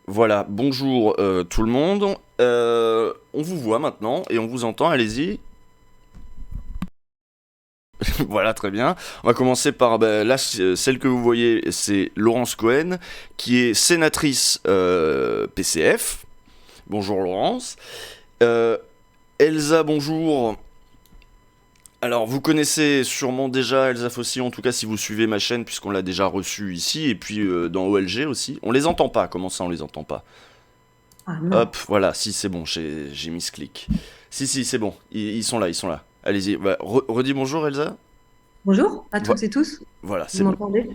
Voilà, bonjour tout le monde. On vous voit maintenant et on vous entend, allez-y. Voilà, très bien. On va commencer par, là, celle que vous voyez, c'est Laurence Cohen, qui est sénatrice PCF. Bonjour Laurence. Euh, Elsa, bonjour. Alors, vous connaissez sûrement déjà Elsa Fossi, en tout cas si vous suivez ma chaîne, puisqu'on l'a déjà reçue ici, et puis dans OLG aussi. On les entend pas, comment ça on les entend pas? Ah non. Hop, voilà, si c'est bon, j'ai mis ce clic. Si, c'est bon, ils sont là, ils sont là. Allez-y, redis bonjour Elsa. Bonjour à Vo- toutes et tous. voilà, Vous c'est bon. m'entendez?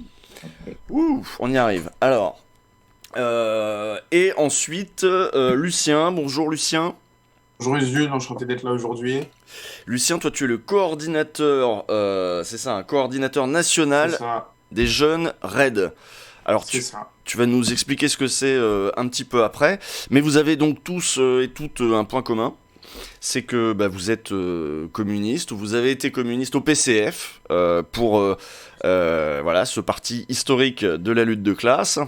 Ouh, on y arrive. Alors, et ensuite, Lucien, bonjour Lucien. Bonjour Jules, enchanté d'être là aujourd'hui. Lucien, toi tu es le coordinateur, c'est ça, un coordinateur C'est national ça, des jeunes RAID. Alors c'est ça. tu vas nous expliquer ce que c'est un petit peu après, mais vous avez donc tous et toutes un point commun. C'est que vous êtes communiste, ou vous avez été communiste au PCF pour voilà, ce parti historique de la lutte de classe.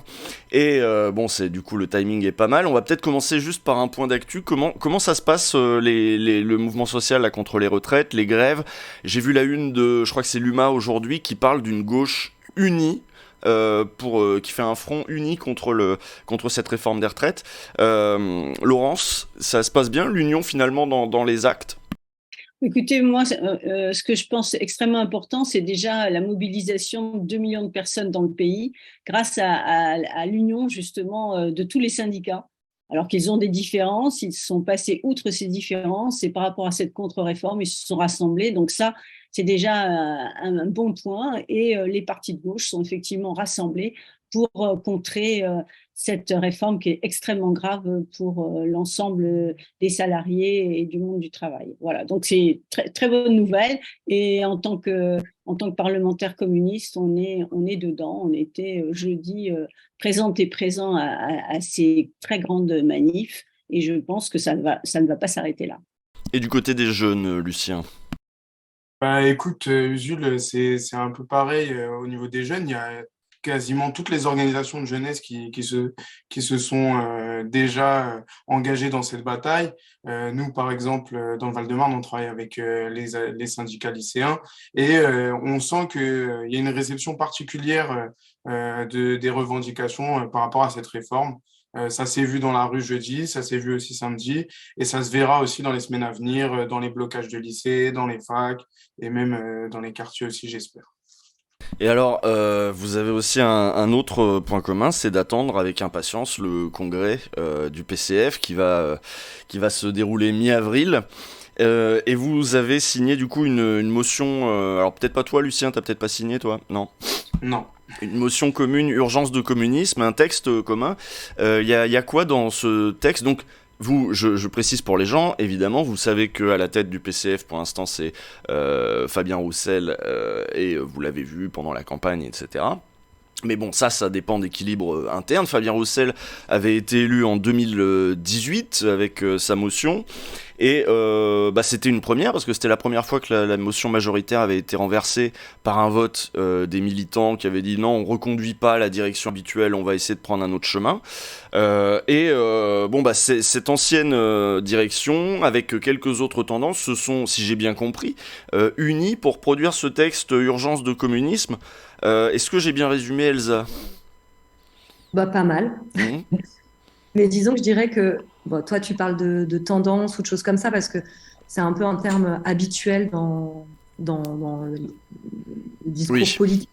Et bon, c'est du coup le timing est pas mal. On va peut-être commencer juste par un point d'actu. Comment ça se passe le mouvement social là, contre les retraites, les grèves? J'ai vu la une de, je crois que c'est l'UMA aujourd'hui, qui parle d'une gauche unie qui fait un front uni contre cette réforme des retraites. Laurence, ça se passe bien l'union finalement dans les actes? Écoutez, moi, ce que je pense extrêmement important, c'est déjà la mobilisation de 2 millions de personnes dans le pays grâce à l'union justement de tous les syndicats. Alors qu'ils ont des différences, ils sont passés outre ces différences et par rapport à cette contre-réforme, ils se sont rassemblés. Donc ça, c'est déjà un bon point. Et les partis de gauche sont effectivement rassemblés pour contrer cette réforme qui est extrêmement grave pour l'ensemble des salariés et du monde du travail. Voilà, donc c'est très, très bonne nouvelle. Et en tant que parlementaire communiste, on est dedans. On était jeudi présente et présent à ces très grandes manifs. Et je pense que ça ne va pas s'arrêter là. Et du côté des jeunes, Lucien? Bah écoute, Jules, c'est un peu pareil au niveau des jeunes. Il y a quasiment toutes les organisations de jeunesse qui se sont déjà engagées dans cette bataille. Nous, par exemple, dans le Val-de-Marne, on travaille avec les syndicats lycéens et on sent qu'il y a une réception particulière des revendications par rapport à cette réforme. Ça s'est vu dans la rue jeudi, ça s'est vu aussi samedi, et ça se verra aussi dans les semaines à venir, dans les blocages de lycées, dans les facs, et même dans les quartiers aussi, j'espère. Et alors, vous avez aussi un autre point commun, c'est d'attendre avec impatience le congrès du PCF qui va se dérouler mi-avril. Et vous avez signé du coup une motion, alors peut-être pas toi Lucien, t'as peut-être pas signé toi, non? Non. Une motion commune, urgence de communisme, un texte commun. Y a quoi dans ce texte? Donc, vous, je précise pour les gens, évidemment, vous savez qu'à la tête du PCF, pour l'instant, c'est Fabien Roussel, et vous l'avez vu pendant la campagne, etc. Mais bon, ça dépend d'équilibre interne. Fabien Roussel avait été élu en 2018 avec sa motion. Et c'était une première, parce que c'était la première fois que la motion majoritaire avait été renversée par un vote des militants qui avaient dit non, on reconduit pas la direction habituelle, on va essayer de prendre un autre chemin. Cette ancienne direction, avec quelques autres tendances, se sont, si j'ai bien compris, unis pour produire ce texte urgence de communisme. Est-ce que j'ai bien résumé, Elsa? Bah, pas mal. Mhm. Mais disons que je dirais que bon, toi, tu parles de tendance ou de choses comme ça parce que c'est un peu un terme habituel dans le discours Oui. politique.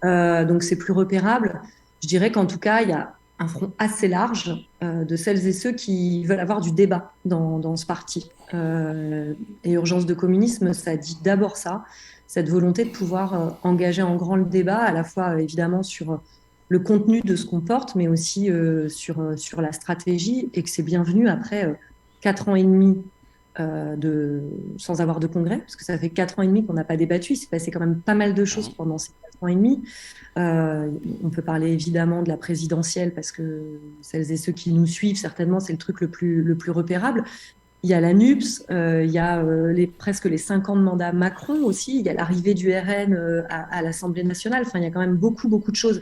Donc, c'est plus repérable. Je dirais qu'en tout cas, il y a un front assez large de celles et ceux qui veulent avoir du débat dans ce parti. Et Urgence de communisme, ça dit d'abord ça, cette volonté de pouvoir engager en grand le débat, à la fois évidemment sur le contenu de ce qu'on porte, mais aussi sur la stratégie, et que c'est bienvenu après 4 ans et demi sans avoir de congrès, parce que ça fait 4 ans et demi qu'on n'a pas débattu. Il s'est passé quand même pas mal de choses Mhm. pendant ces 4 ans et demi. On peut parler évidemment de la présidentielle, parce que celles et ceux qui nous suivent, certainement, c'est le truc le plus repérable. Il y a la NUPS, il y a presque les 5 ans de mandat Macron aussi, il y a l'arrivée du RN à l'Assemblée nationale. Enfin, il y a quand même beaucoup, beaucoup de choses.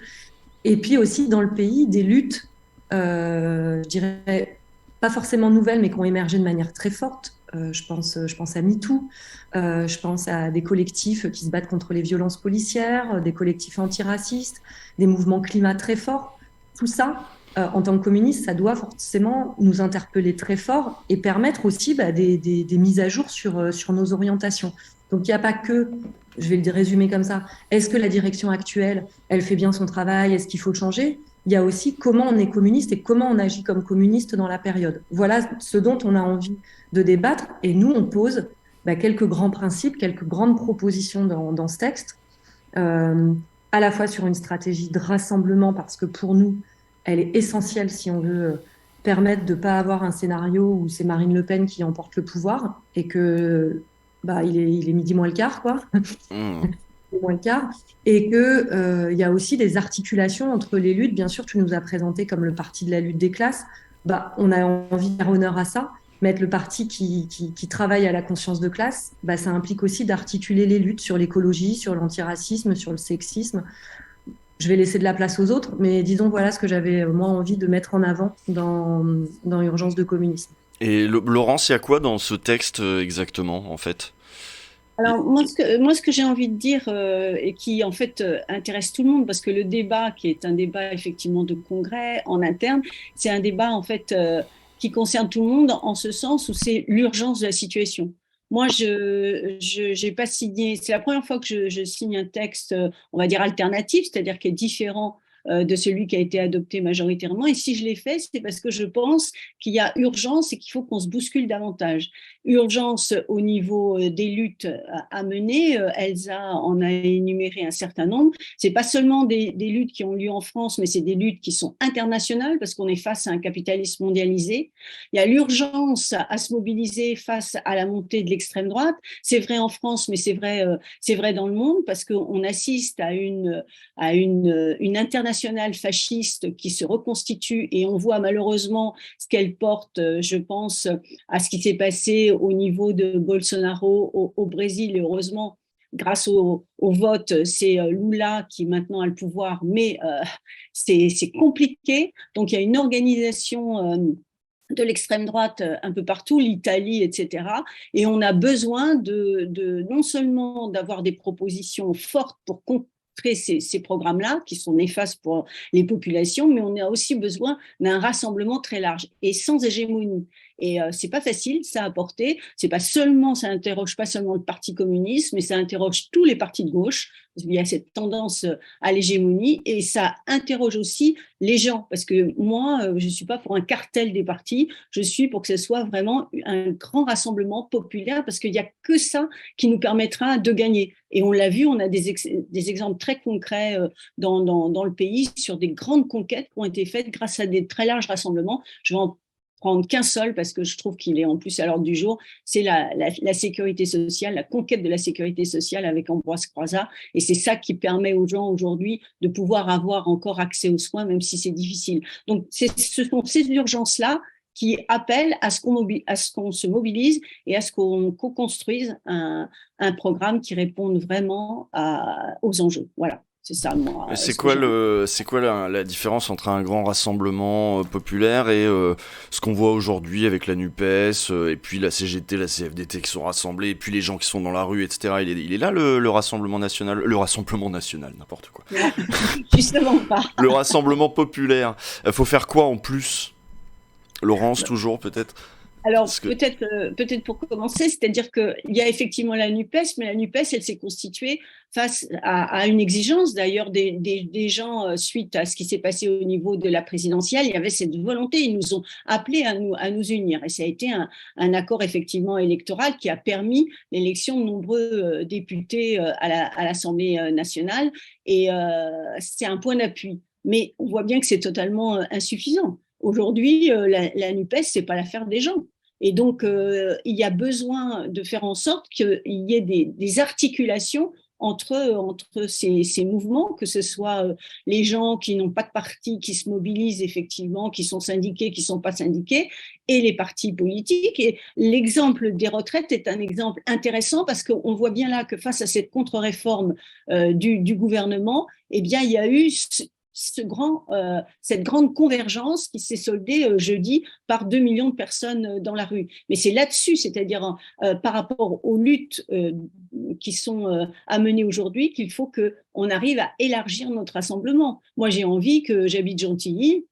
Et puis aussi dans le pays, des luttes je dirais pas forcément nouvelles, mais qui ont émergé de manière très forte. Je pense à MeToo, je pense à des collectifs qui se battent contre les violences policières, des collectifs antiracistes, des mouvements climat très forts. Tout ça, en tant que communiste, ça doit forcément nous interpeller très fort et permettre aussi des mises à jour sur nos orientations. Donc il n'y a pas que, je vais le résumer comme ça, est-ce que la direction actuelle, elle fait bien son travail, est-ce qu'il faut changer? Il y a aussi comment on est communiste et comment on agit comme communiste dans la période. Voilà ce dont on a envie de débattre. Et nous, on pose quelques grands principes, quelques grandes propositions dans ce texte, à la fois sur une stratégie de rassemblement, parce que pour nous, elle est essentielle si on veut permettre de ne pas avoir un scénario où c'est Marine Le Pen qui emporte le pouvoir et que il est midi moins le quart, quoi. Mmh. Moins le quart, et que il y a aussi des articulations entre les luttes. Bien sûr, tu nous as présenté comme le parti de la lutte des classes. On a envie de faire honneur à ça, mais être le parti qui travaille à la conscience de classe, ça implique aussi d'articuler les luttes sur l'écologie, sur l'antiracisme, sur le sexisme. Je vais laisser de la place aux autres, mais disons, voilà ce que j'avais moi envie de mettre en avant dans Urgence de communisme. Et Laurence, il y a quoi dans ce texte exactement, en fait? Alors, moi, ce que j'ai envie de dire, et qui en fait intéresse tout le monde, parce que le débat, qui est un débat effectivement de congrès en interne, c'est un débat en fait qui concerne tout le monde en ce sens où c'est l'urgence de la situation. Moi, je j'ai pas signé, c'est la première fois que je signe un texte, on va dire alternatif, c'est-à-dire qui est différent de celui qui a été adopté majoritairement. Et si je l'ai fait, c'est parce que je pense qu'il y a urgence et qu'il faut qu'on se bouscule davantage. Urgence au niveau des luttes à mener. Elsa en a énuméré un certain nombre. C'est pas seulement des luttes qui ont lieu en France, mais c'est des luttes qui sont internationales parce qu'on est face à un capitalisme mondialisé. Il y a l'urgence à se mobiliser face à la montée de l'extrême droite. C'est vrai en France, mais c'est vrai dans le monde parce qu'on assiste à une internationale fasciste qui se reconstitue et on voit malheureusement ce qu'elle porte, je pense, à ce qui s'est passé au niveau de Bolsonaro au Brésil. Et heureusement, grâce au vote, c'est Lula qui maintenant a le pouvoir, mais c'est compliqué. Donc il y a une organisation de l'extrême droite un peu partout, l'Italie, etc. Et on a besoin de non seulement d'avoir des propositions fortes pour contrer ces programmes-là, qui sont néfastes pour les populations, mais on a aussi besoin d'un rassemblement très large et sans hégémonie. Et c'est pas facile, ça à porter. C'est pas seulement, ça interroge pas seulement le Parti communiste, mais ça interroge tous les partis de gauche. Il y a cette tendance à l'hégémonie et ça interroge aussi les gens. Parce que moi, je suis pas pour un cartel des partis. Je suis pour que ce soit vraiment un grand rassemblement populaire parce qu'il y a que ça qui nous permettra de gagner. Et on l'a vu, on a des exemples très concrets dans le pays sur des grandes conquêtes qui ont été faites grâce à des très larges rassemblements. Je vais en prendre qu'un seul parce que je trouve qu'il est en plus à l'ordre du jour, c'est la sécurité sociale, la conquête de la sécurité sociale avec Ambroise Croizat. Et c'est ça qui permet aux gens aujourd'hui de pouvoir avoir encore accès aux soins, même si c'est difficile. Donc, ce sont ces urgences-là qui appellent à ce qu'on se mobilise et à ce qu'on co-construise un programme qui réponde vraiment aux enjeux. Voilà. C'est ça, moi. C'est quoi la différence entre un grand rassemblement populaire et ce qu'on voit aujourd'hui avec la NUPES et puis la CGT, la CFDT qui sont rassemblés et puis les gens qui sont dans la rue, etc. Il est là le Rassemblement national, n'importe quoi. Justement pas. Le Rassemblement populaire. Faut faire quoi en plus, Laurence, toujours peut-être? Alors, peut-être pour commencer, c'est-à-dire qu'il y a effectivement la NUPES, mais la NUPES, elle s'est constituée face à une exigence. D'ailleurs, des gens, suite à ce qui s'est passé au niveau de la présidentielle, il y avait cette volonté. Ils nous ont appelés à nous unir. Et ça a été un accord, effectivement, électoral qui a permis l'élection de nombreux députés à l'Assemblée nationale. Et c'est un point d'appui. Mais on voit bien que c'est totalement insuffisant. Aujourd'hui, la NUPES, c'est pas l'affaire des gens. Et donc, il y a besoin de faire en sorte qu'il y ait des articulations entre ces mouvements, que ce soit les gens qui n'ont pas de parti, qui se mobilisent effectivement, qui sont syndiqués, qui ne sont pas syndiqués, et les partis politiques. Et l'exemple des retraites est un exemple intéressant parce qu'on voit bien là que face à cette contre-réforme du gouvernement, eh bien, il y a eu cette grande convergence qui s'est soldée jeudi par 2 millions de personnes dans la rue. Mais c'est là-dessus, c'est-à-dire par rapport aux luttes qui sont à mener aujourd'hui, qu'il faut qu'on arrive à élargir notre rassemblement. Moi, j'ai envie que j'habite Gentilly,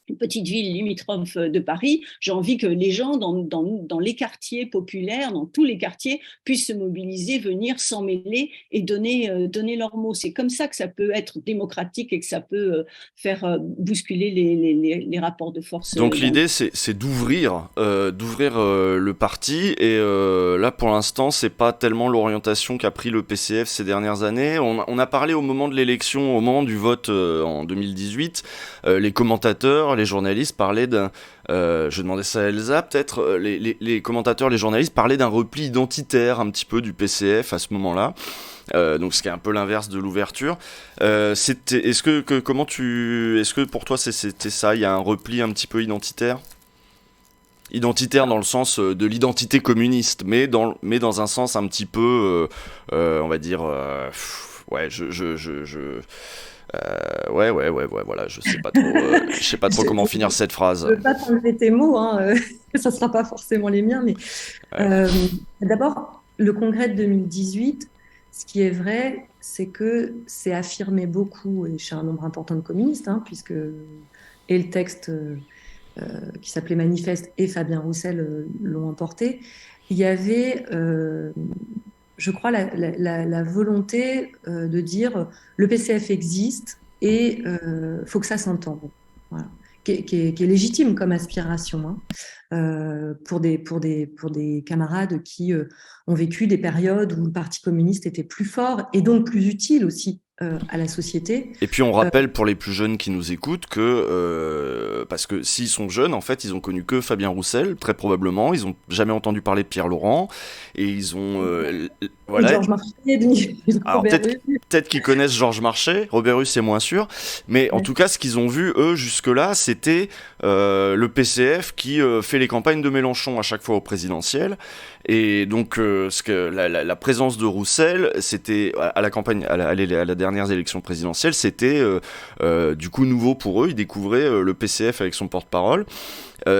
une petite ville limitrophe de Paris, j'ai envie que les gens dans les quartiers populaires, dans tous les quartiers, puissent se mobiliser, venir s'en mêler et donner leurs mots. C'est comme ça que ça peut être démocratique et que ça peut faire bousculer les rapports de force. Donc l'idée, c'est d'ouvrir le parti, et là, pour l'instant, c'est pas tellement l'orientation qu'a pris le PCF ces dernières années. On a parlé au moment de l'élection, au moment du vote en 2018, les commentateurs, les journalistes parlaient je demandais ça à Elsa, peut-être, les commentateurs, les journalistes parlaient d'un repli identitaire un petit peu du PCF à ce moment-là. Donc ce qui est un peu l'inverse de l'ouverture. Est-ce que pour toi c'était ça, il y a un repli un petit peu identitaire dans le sens de l'identité communiste, mais dans un sens un petit peu, on va dire, ouais, ouais, voilà, je sais pas trop comment finir cette phrase. Je ne veux pas t'enlever tes mots, hein, ça ne sera pas forcément les miens, mais d'abord, le congrès de 2018, ce qui est vrai, c'est que c'est affirmé beaucoup, et chez un nombre important de communistes, hein, puisque et le texte qui s'appelait Manifeste et Fabien Roussel l'ont emporté, il y avait, je crois, la volonté de dire le PCF existe et faut que ça s'entende. Voilà. Qui est légitime comme aspiration, hein, pour des camarades qui ont vécu des périodes où le Parti communiste était plus fort et donc plus utile aussi à la société. Et puis on rappelle pour les plus jeunes qui nous écoutent que, parce que s'ils sont jeunes, en fait, ils ont connu que Fabien Roussel, très probablement, ils ont jamais entendu parler de Pierre Laurent, et ils ont... voilà. Georges Marchais, alors peut-être qu'ils connaissent Georges Marchais, Robert Hue c'est moins sûr, mais en tout cas ce qu'ils ont vu eux jusque-là, c'était le PCF qui fait les campagnes de Mélenchon à chaque fois au présidentiel, et donc la présence de Roussel, c'était à la campagne, à la dernière élection présidentielle, c'était du coup nouveau pour eux, ils découvraient le PCF avec son porte-parole.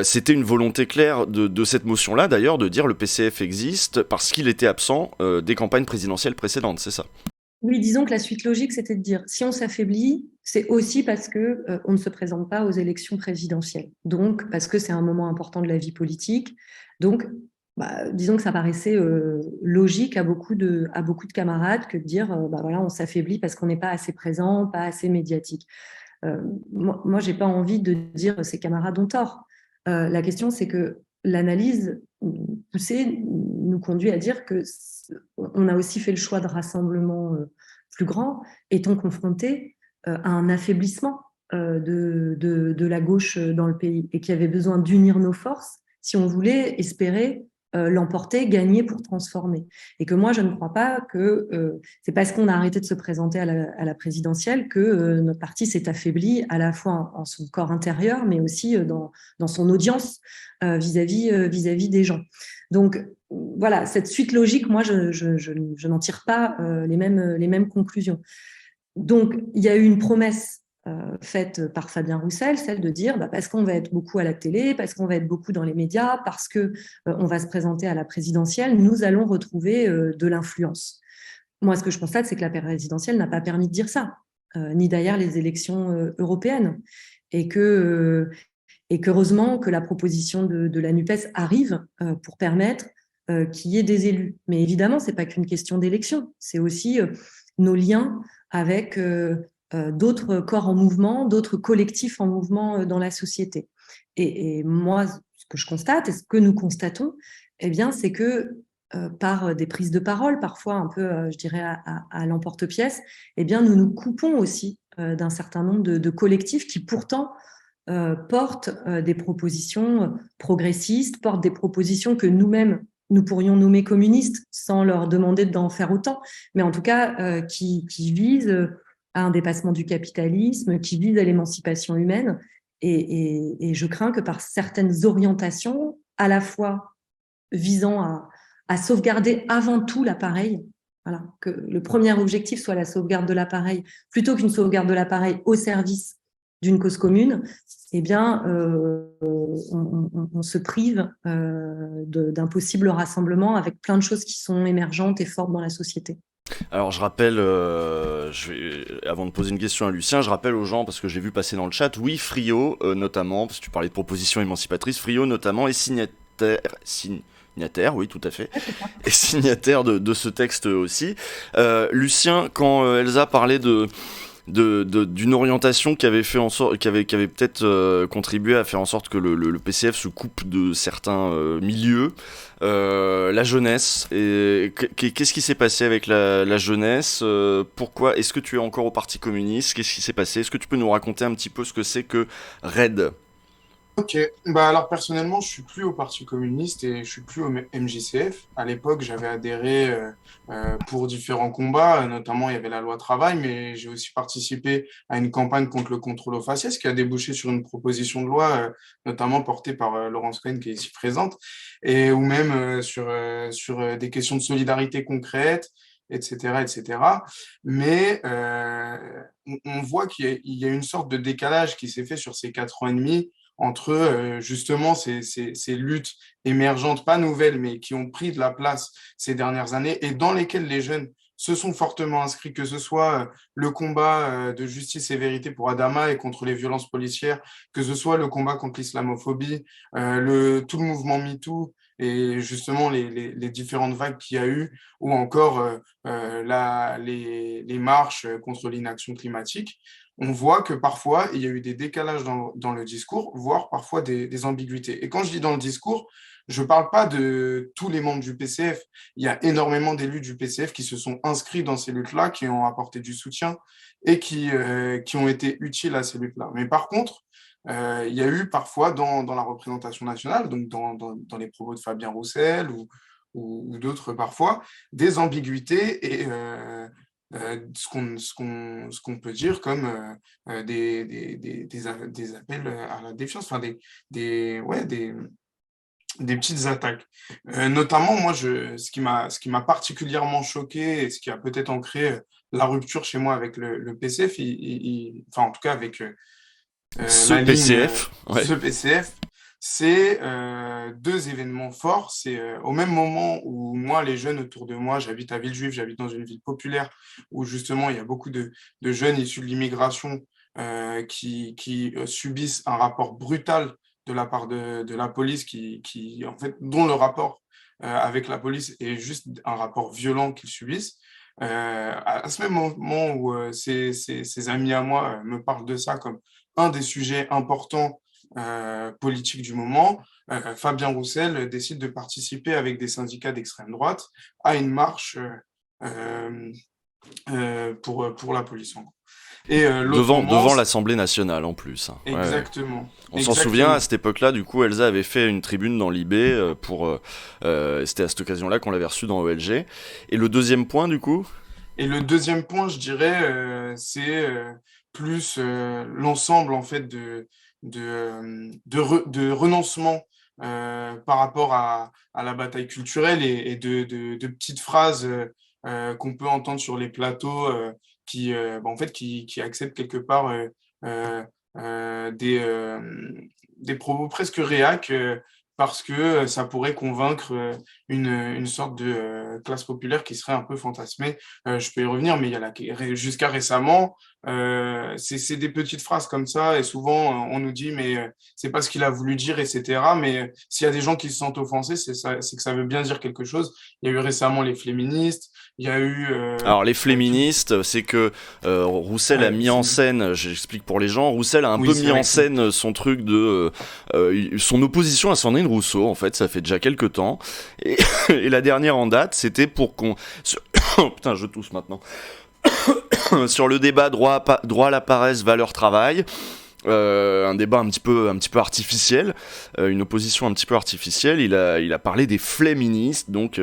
C'était une volonté claire de cette motion-là, d'ailleurs, de dire le PCF existe parce qu'il était absent des campagnes présidentielles précédentes, c'est ça? Oui, disons que la suite logique, c'était de dire si on s'affaiblit, c'est aussi parce que on ne se présente pas aux élections présidentielles. Donc, parce que c'est un moment important de la vie politique. Donc, disons que ça paraissait logique à beaucoup de camarades que de dire voilà, on s'affaiblit parce qu'on n'est pas assez présent, pas assez médiatique. Moi, j'ai pas envie de dire ces camarades ont tort. La question, c'est que l'analyse poussée nous conduit à dire que on a aussi fait le choix de rassemblements plus grands, étant confrontés à un affaiblissement de la gauche dans le pays, et qu'il y avait besoin d'unir nos forces si on voulait espérer l'emporter, gagner pour transformer. Et que moi, je ne crois pas que c'est parce qu'on a arrêté de se présenter à la présidentielle que notre parti s'est affaibli à la fois en son corps intérieur, mais aussi dans son audience vis-à-vis des gens. Donc, voilà, cette suite logique, moi, je n'en tire pas les mêmes conclusions. Donc, il y a eu une promesse faite par Fabien Roussel, celle de dire parce qu'on va être beaucoup à la télé, parce qu'on va être beaucoup dans les médias, parce que on va se présenter à la présidentielle, nous allons retrouver de l'influence. Moi, ce que je constate, c'est que la présidentielle n'a pas permis de dire ça, ni d'ailleurs les élections européennes, et qu'heureusement que la proposition de la NUPES arrive pour permettre qu'il y ait des élus. Mais évidemment, c'est pas qu'une question d'élection, c'est aussi nos liens avec d'autres corps en mouvement, d'autres collectifs en mouvement dans la société. Et moi, ce que je constate, et ce que nous constatons, eh bien, c'est que par des prises de parole, parfois un peu, je dirais, à l'emporte-pièce, eh bien, nous nous coupons aussi d'un certain nombre de collectifs qui pourtant portent des propositions progressistes, portent des propositions que nous-mêmes, nous pourrions nommer communistes sans leur demander d'en faire autant, mais en tout cas qui visent à un dépassement du capitalisme, qui vise à l'émancipation humaine. Et je crains que par certaines orientations, à la fois visant à sauvegarder avant tout l'appareil Voilà, que le premier objectif soit la sauvegarde de l'appareil, plutôt qu'une sauvegarde de l'appareil au service d'une cause commune, eh bien, on se prive d'un possible rassemblement avec plein de choses qui sont émergentes et fortes dans la société. Alors je rappelle, avant de poser une question à Lucien, je rappelle aux gens, parce que j'ai vu passer dans le chat, oui, Friot notamment, parce que tu parlais de propositions émancipatrices, Friot notamment est signataire, oui, tout à fait, et signataire de ce texte aussi. Lucien, quand Elsa parlait d'une orientation qui avait fait en sorte, qui avait peut-être contribué à faire en sorte que le PCF se coupe de certains milieux, la jeunesse, et qu'est-ce qui s'est passé avec la jeunesse, pourquoi est-ce que tu es encore au Parti communiste, qu'est-ce qui s'est passé, est-ce que tu peux nous raconter un petit peu ce que c'est que RAID? Ok, bah alors personnellement, je suis plus au Parti communiste et je suis plus au MJCF. À l'époque, j'avais adhéré pour différents combats, notamment il y avait la loi travail, mais j'ai aussi participé à une campagne contre le contrôle aux faciès qui a débouché sur une proposition de loi, notamment portée par Laurence Cohen qui est ici présente, et ou même sur des questions de solidarité concrète, etc., etc. Mais on voit qu'il y a une sorte de décalage qui s'est fait sur ces 4 ans et demi entre justement ces luttes émergentes, pas nouvelles, mais qui ont pris de la place ces dernières années et dans lesquelles les jeunes se sont fortement inscrits, que ce soit le combat de justice et vérité pour Adama et contre les violences policières, que ce soit le combat contre l'islamophobie, tout le mouvement MeToo et justement les différentes vagues qu'il y a eu, ou encore les marches contre l'inaction climatique. On voit que parfois, il y a eu des décalages dans le discours, voire parfois des ambiguïtés. Et quand je dis dans le discours, je ne parle pas de tous les membres du PCF. Il y a énormément d'élus du PCF qui se sont inscrits dans ces luttes-là, qui ont apporté du soutien et qui ont été utiles à ces luttes-là. Mais par contre, il y a eu parfois dans la représentation nationale, donc dans les propos de Fabien Roussel ou d'autres parfois, des ambiguïtés et ce qu'on peut dire comme des appels à la défiance, enfin des petites attaques. Notamment, moi, ce qui m'a particulièrement choqué et ce qui a peut-être ancré la rupture chez moi avec le PCF, enfin en tout cas avec ce PCF, ce PCF, c'est 2 événements forts. C'est au même moment où moi, les jeunes autour de moi, j'habite à Villejuif, j'habite dans une ville populaire où justement il y a beaucoup de jeunes issus de l'immigration qui subissent un rapport brutal de la part de la police, en fait, dont le rapport avec la police est juste un rapport violent qu'ils subissent. À ce même moment où ces amis à moi me parlent de ça comme un des sujets importants politique du moment, Fabien Roussel décide de participer avec des syndicats d'extrême droite à une marche pour la police. Et devant l'Assemblée nationale en plus. Exactement. Ouais. On s'en souvient, à cette époque-là, du coup, Elsa avait fait une tribune dans l'IB c'était à cette occasion-là qu'on l'avait reçue dans OLG. Et le deuxième point, du coup? Et le deuxième point, je dirais, c'est plus l'ensemble en fait de renoncement par rapport à la bataille culturelle et de petites phrases qu'on peut entendre sur les plateaux qui acceptent quelque part des propos presque réacs parce que ça pourrait convaincre une sorte de classe populaire qui serait un peu fantasmée. Je peux y revenir, mais jusqu'à récemment, c'est des petites phrases comme ça, et souvent on nous dit mais c'est pas ce qu'il a voulu dire, etc. Mais s'il y a des gens qui se sentent offensés, c'est que ça veut bien dire quelque chose. Il y a eu récemment les féministes, il y a eu... Alors les féministes, c'est que Roussel a mis en scène, j'explique pour les gens, Roussel a un peu mis en scène son truc de... son opposition à Sandrine Rousseau, en fait, ça fait déjà quelques temps. Et la dernière en date, c'était pour qu'on... Putain, je tousse maintenant. Sur le débat droit à la paresse, valeur travail. un débat un petit peu artificiel, une opposition un petit peu artificielle. Il a parlé des fléministes, donc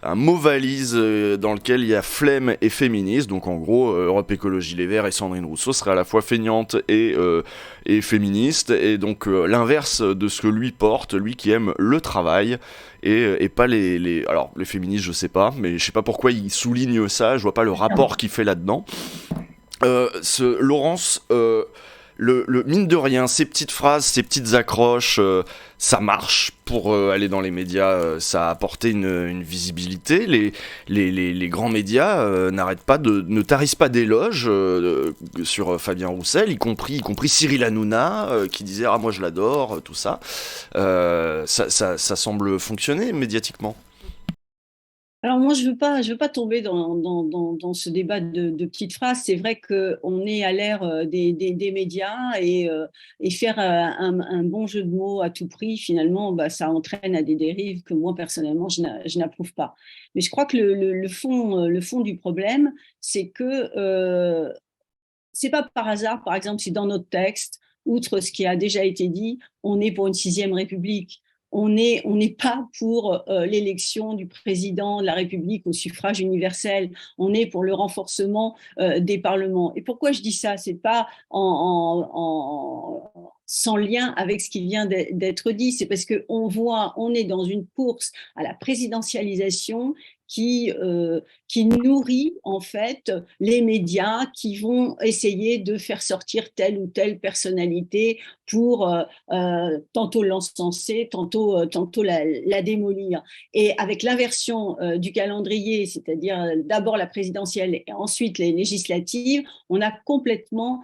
un mot valise dans lequel il y a flemme et féministe. Donc en gros, Europe Écologie Les Verts et Sandrine Rousseau seraient à la fois feignantes et féministes, et donc l'inverse de ce que lui porte, lui qui aime le travail. Et pas alors les féministes, je sais pas, mais je sais pas pourquoi il souligne ça, je vois pas le rapport qu'il fait là-dedans. Laurence, le mine de rien, ces petites phrases, ces petites accroches, ça marche pour aller dans les médias, ça a apporté une visibilité. Les grands médias ne tarissent pas d'éloges sur Fabien Roussel, y compris Cyril Hanouna qui disait ah moi je l'adore, tout ça. Ça semble fonctionner médiatiquement. Alors moi, je veux pas tomber dans ce débat de petites phrases. C'est vrai qu'on est à l'ère des médias et faire un bon jeu de mots à tout prix, finalement, bah, ça entraîne à des dérives que moi, personnellement, je n'approuve pas. Mais je crois que le fond du problème, c'est que c'est pas par hasard, par exemple, si dans notre texte, outre ce qui a déjà été dit, on est pour une sixième République. On n'est pas pour l'élection du président de la République au suffrage universel. On est pour le renforcement des parlements. Et pourquoi je dis ça? C'est pas sans lien avec ce qui vient d'être dit. C'est parce que on est dans une course à la présidentialisation qui nourrit en fait les médias qui vont essayer de faire sortir telle ou telle personnalité pour tantôt l'encenser, tantôt la démolir. Et avec l'inversion du calendrier, c'est-à-dire d'abord la présidentielle et ensuite les législatives, on a complètement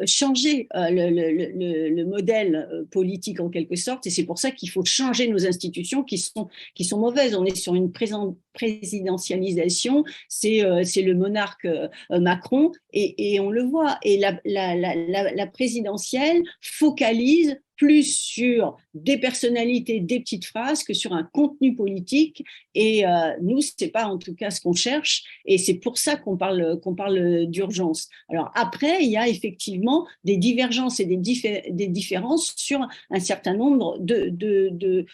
changé le modèle politique en quelque sorte, et c'est pour ça qu'il faut changer nos institutions qui sont mauvaises. On est sur une présidentialisation, c'est le monarque Macron, et on le voit. Et la présidentielle focalise plus sur des personnalités, des petites phrases que sur un contenu politique. Et nous, c'est pas en tout cas ce qu'on cherche. Et c'est pour ça qu'on parle d'urgence. Alors après, il y a effectivement des divergences et des différences sur un certain nombre de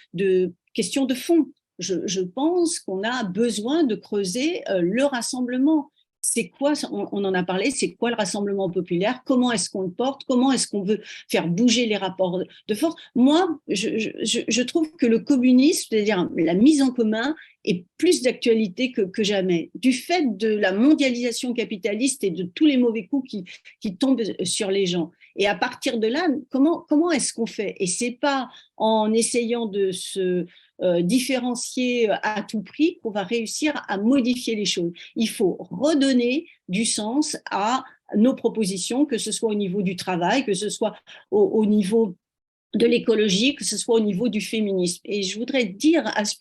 questions de fond. Je pense qu'on a besoin de creuser le rassemblement. C'est quoi, on en a parlé, c'est quoi le rassemblement populaire? Comment est-ce qu'on le porte? Comment est-ce qu'on veut faire bouger les rapports de force? Moi, je trouve que le communisme, c'est-à-dire la mise en commun, est plus d'actualité que jamais, du fait de la mondialisation capitaliste et de tous les mauvais coups qui tombent sur les gens. Et à partir de là, comment est-ce qu'on fait? Et c'est pas en essayant de se différencier à tout prix qu'on va réussir à modifier les choses. Il faut redonner du sens à nos propositions, que ce soit au niveau du travail, que ce soit au niveau de l'écologie, que ce soit au niveau du féminisme. Et je voudrais dire à ce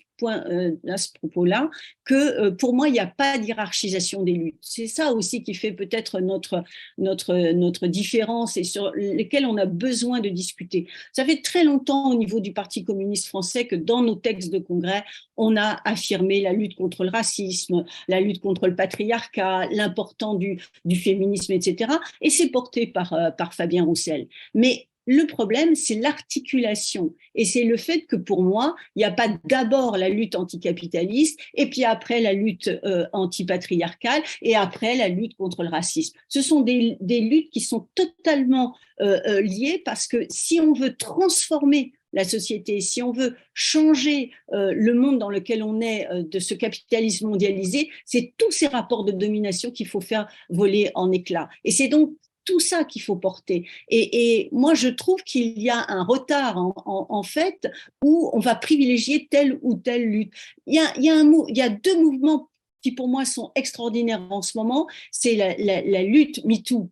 propos-là, que pour moi, il n'y a pas d'hierarchisation des luttes. C'est ça aussi qui fait peut-être notre différence et sur lesquels on a besoin de discuter. Ça fait très longtemps au niveau du Parti communiste français que dans nos textes de congrès, on a affirmé la lutte contre le racisme, la lutte contre le patriarcat, l'importance du féminisme, etc. Et c'est porté par Fabien Roussel. Mais le problème, c'est l'articulation. Et c'est le fait que pour moi, il n'y a pas d'abord la lutte anticapitaliste, et puis après la lutte antipatriarcale, et après la lutte contre le racisme. Ce sont des luttes qui sont totalement liées, parce que si on veut transformer la société, si on veut changer le monde dans lequel on est de ce capitalisme mondialisé, c'est tous ces rapports de domination qu'il faut faire voler en éclats. Et c'est donc tout ça qu'il faut porter. Et moi, je trouve qu'il y a un retard, en fait, où on va privilégier telle ou telle lutte. Il y a deux mouvements qui, pour moi, sont extraordinaires en ce moment. C'est la lutte MeToo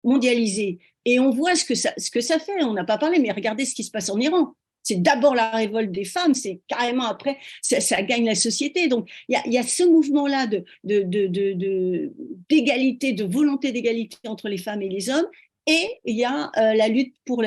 mondialisée. Et on voit ce que ça fait. On n'a pas parlé, mais regardez ce qui se passe en Iran. C'est d'abord la révolte des femmes, c'est carrément après, ça gagne la société. Donc, il y a ce mouvement-là d'égalité, de volonté d'égalité entre les femmes et les hommes, et il y a la lutte pour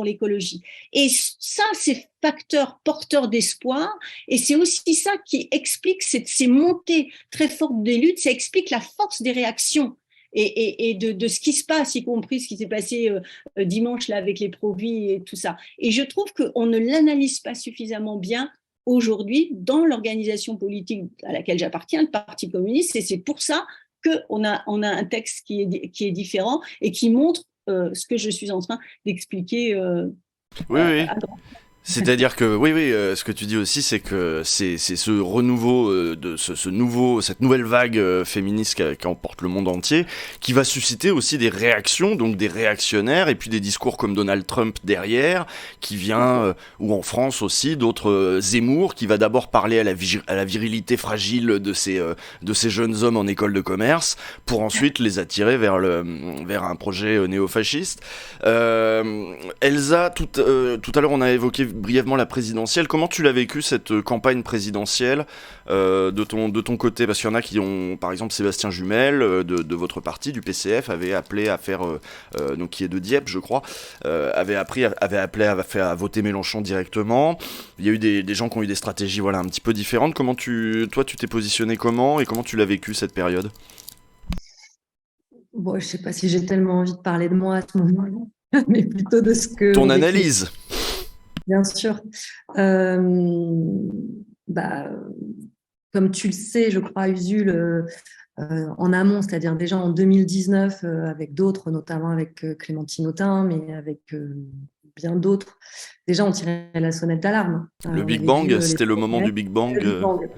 l'écologie. Et ça, c'est facteur porteur d'espoir, et c'est aussi ça qui explique ces montées très fortes des luttes, ça explique la force des réactions. et de ce qui se passe, y compris ce qui s'est passé dimanche là avec les produits et tout ça. Et je trouve qu'on ne l'analyse pas suffisamment bien aujourd'hui dans l'organisation politique à laquelle j'appartiens, le Parti communiste, et c'est pour ça qu'on a un texte qui est différent et qui montre ce que je suis en train d'expliquer. Oui. C'est-à-dire que ce que tu dis aussi, c'est que c'est ce renouveau cette nouvelle vague féministe qui emporte le monde entier, qui va susciter aussi des réactions, donc des réactionnaires, et puis des discours comme Donald Trump derrière, qui vient, ou en France aussi, d'autres Zemmour, qui va d'abord parler à la virilité fragile de ces jeunes hommes en école de commerce, pour ensuite les attirer vers un projet néofasciste. Elsa, tout à l'heure on a évoqué brièvement la présidentielle. Comment tu l'as vécu, cette campagne présidentielle de ton côté? Parce qu'il y en a qui ont, par exemple Sébastien Jumel de votre parti, du PCF, avait appelé à faire, donc qui est de Dieppe je crois, avait appelé à voter Mélenchon directement. Il y a eu des gens qui ont eu des stratégies un petit peu différentes. Toi tu t'es positionné comment, et comment tu l'as vécu cette période? Bon, je sais pas si j'ai tellement envie de parler de moi à ce moment-là, mais plutôt de ce que... Ton analyse. Bien sûr. Comme tu le sais, je crois, Usul, en amont, c'est-à-dire déjà en 2019, avec d'autres, notamment avec Clémentine Autain, mais avec bien d'autres, déjà on tirait la sonnette d'alarme. Le Big Bang, c'était le moment du Big Bang.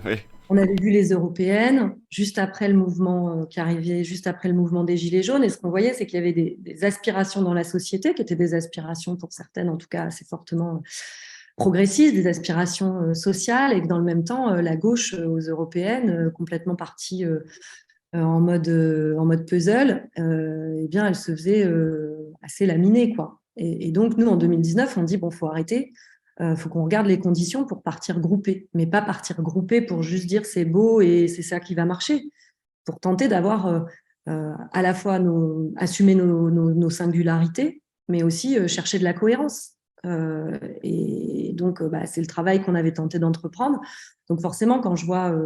Oui. On avait vu les européennes, juste après le mouvement qui arrivait, juste après le mouvement des Gilets jaunes, et ce qu'on voyait, c'est qu'il y avait des aspirations dans la société, qui étaient des aspirations, pour certaines en tout cas, assez fortement progressistes, des aspirations sociales, et que dans le même temps, la gauche aux européennes, complètement partie en mode puzzle, eh bien, elle se faisait assez laminer, quoi. Et donc, nous, en 2019, on dit, bon, faut arrêter. Faut qu'on regarde les conditions pour partir groupé, mais pas partir groupé pour juste dire c'est beau et c'est ça qui va marcher, pour tenter d'avoir à la fois assumer nos singularités, mais aussi chercher de la cohérence. Et donc, c'est le travail qu'on avait tenté d'entreprendre. Donc forcément, quand je vois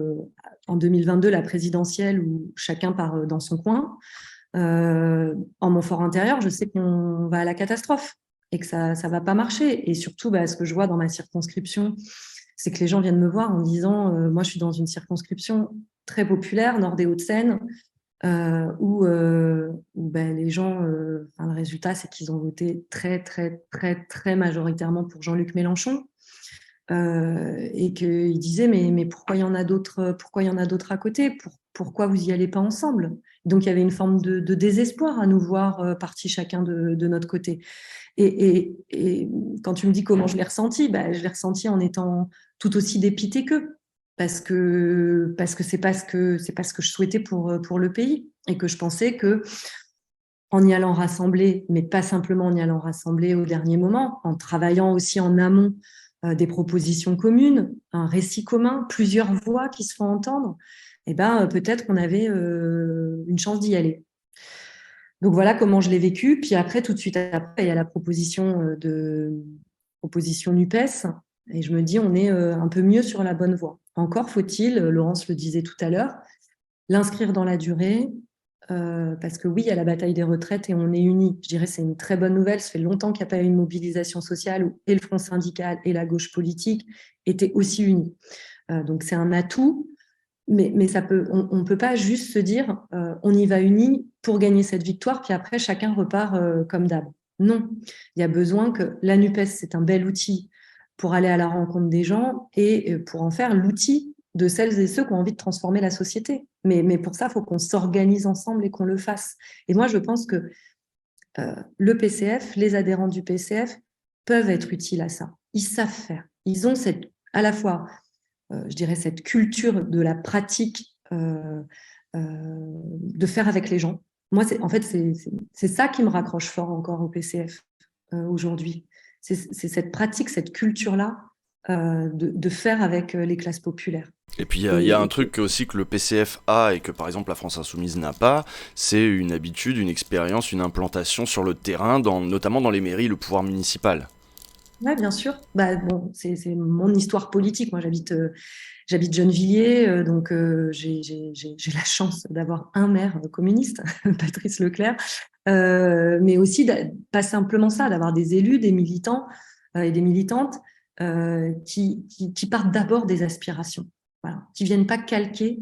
en 2022 la présidentielle où chacun part dans son coin, en mon fort intérieur, je sais qu'on va à la catastrophe et que ça va pas marcher. Et surtout, ce que je vois dans ma circonscription, c'est que les gens viennent me voir en me disant moi, je suis dans une circonscription très populaire, Nord des Hauts-de-Seine, où les gens, le résultat, c'est qu'ils ont voté très, très, très, très majoritairement pour Jean-Luc Mélenchon. Et qu'ils disaient mais pourquoi il y en a d'autres à côté, pourquoi vous y allez pas ensemble? Donc il y avait une forme de désespoir à nous voir partis chacun de notre côté. Et quand tu me dis comment je l'ai ressenti, je l'ai ressenti en étant tout aussi dépitée qu'eux, parce que c'est pas ce que je souhaitais pour le pays, et que je pensais que en y allant rassembler, mais pas simplement en y allant rassembler au dernier moment, en travaillant aussi en amont des propositions communes, un récit commun, plusieurs voix qui se font entendre, peut-être qu'on avait une chance d'y aller. Donc voilà comment je l'ai vécu. Puis après, tout de suite après, il y a la proposition NUPES, et je me dis on est un peu mieux sur la bonne voie. Encore faut-il, Laurence le disait tout à l'heure, l'inscrire dans la durée, parce que oui, il y a la bataille des retraites et on est unis. Je dirais que c'est une très bonne nouvelle. Ça fait longtemps qu'il n'y a pas eu une mobilisation sociale où et le front syndical et la gauche politique étaient aussi unis. Donc c'est un atout, mais on ne peut pas juste se dire on y va unis pour gagner cette victoire, puis après chacun repart comme d'hab. Non, il y a besoin que la NUPES, c'est un bel outil pour aller à la rencontre des gens et pour en faire l'outil de celles et ceux qui ont envie de transformer la société. Mais pour ça, il faut qu'on s'organise ensemble et qu'on le fasse. Et moi, je pense que le PCF, les adhérents du PCF peuvent être utiles à ça. Ils savent faire. Ils ont à la fois, je dirais, cette culture de la pratique de faire avec les gens. Moi, c'est ça qui me raccroche fort encore au PCF aujourd'hui. C'est cette pratique, cette culture-là de faire avec les classes populaires. Et puis il y a un truc aussi que le PCF a et que par exemple la France Insoumise n'a pas, c'est une habitude, une expérience, une implantation sur le terrain, notamment dans les mairies, le pouvoir municipal. Ouais, bien sûr. Bah, bon, c'est mon histoire politique. Moi, j'habite Gennevilliers, donc j'ai la chance d'avoir un maire communiste, Patrice Leclerc, mais aussi pas simplement ça, d'avoir des élus, des militants et des militantes qui partent d'abord des aspirations, voilà, qui viennent pas calquer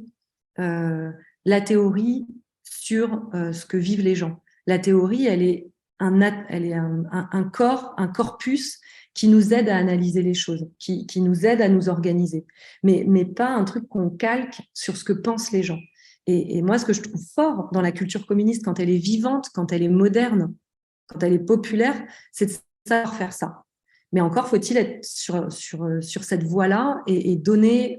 euh, la théorie sur ce que vivent les gens. La théorie, elle est un corps, un corpus qui nous aide à analyser les choses, qui nous aide à nous organiser, mais pas un truc qu'on calque sur ce que pensent les gens. Et moi, ce que je trouve fort dans la culture communiste, quand elle est vivante, quand elle est moderne, quand elle est populaire, c'est de savoir faire ça. Mais encore faut-il être sur cette voie-là et donner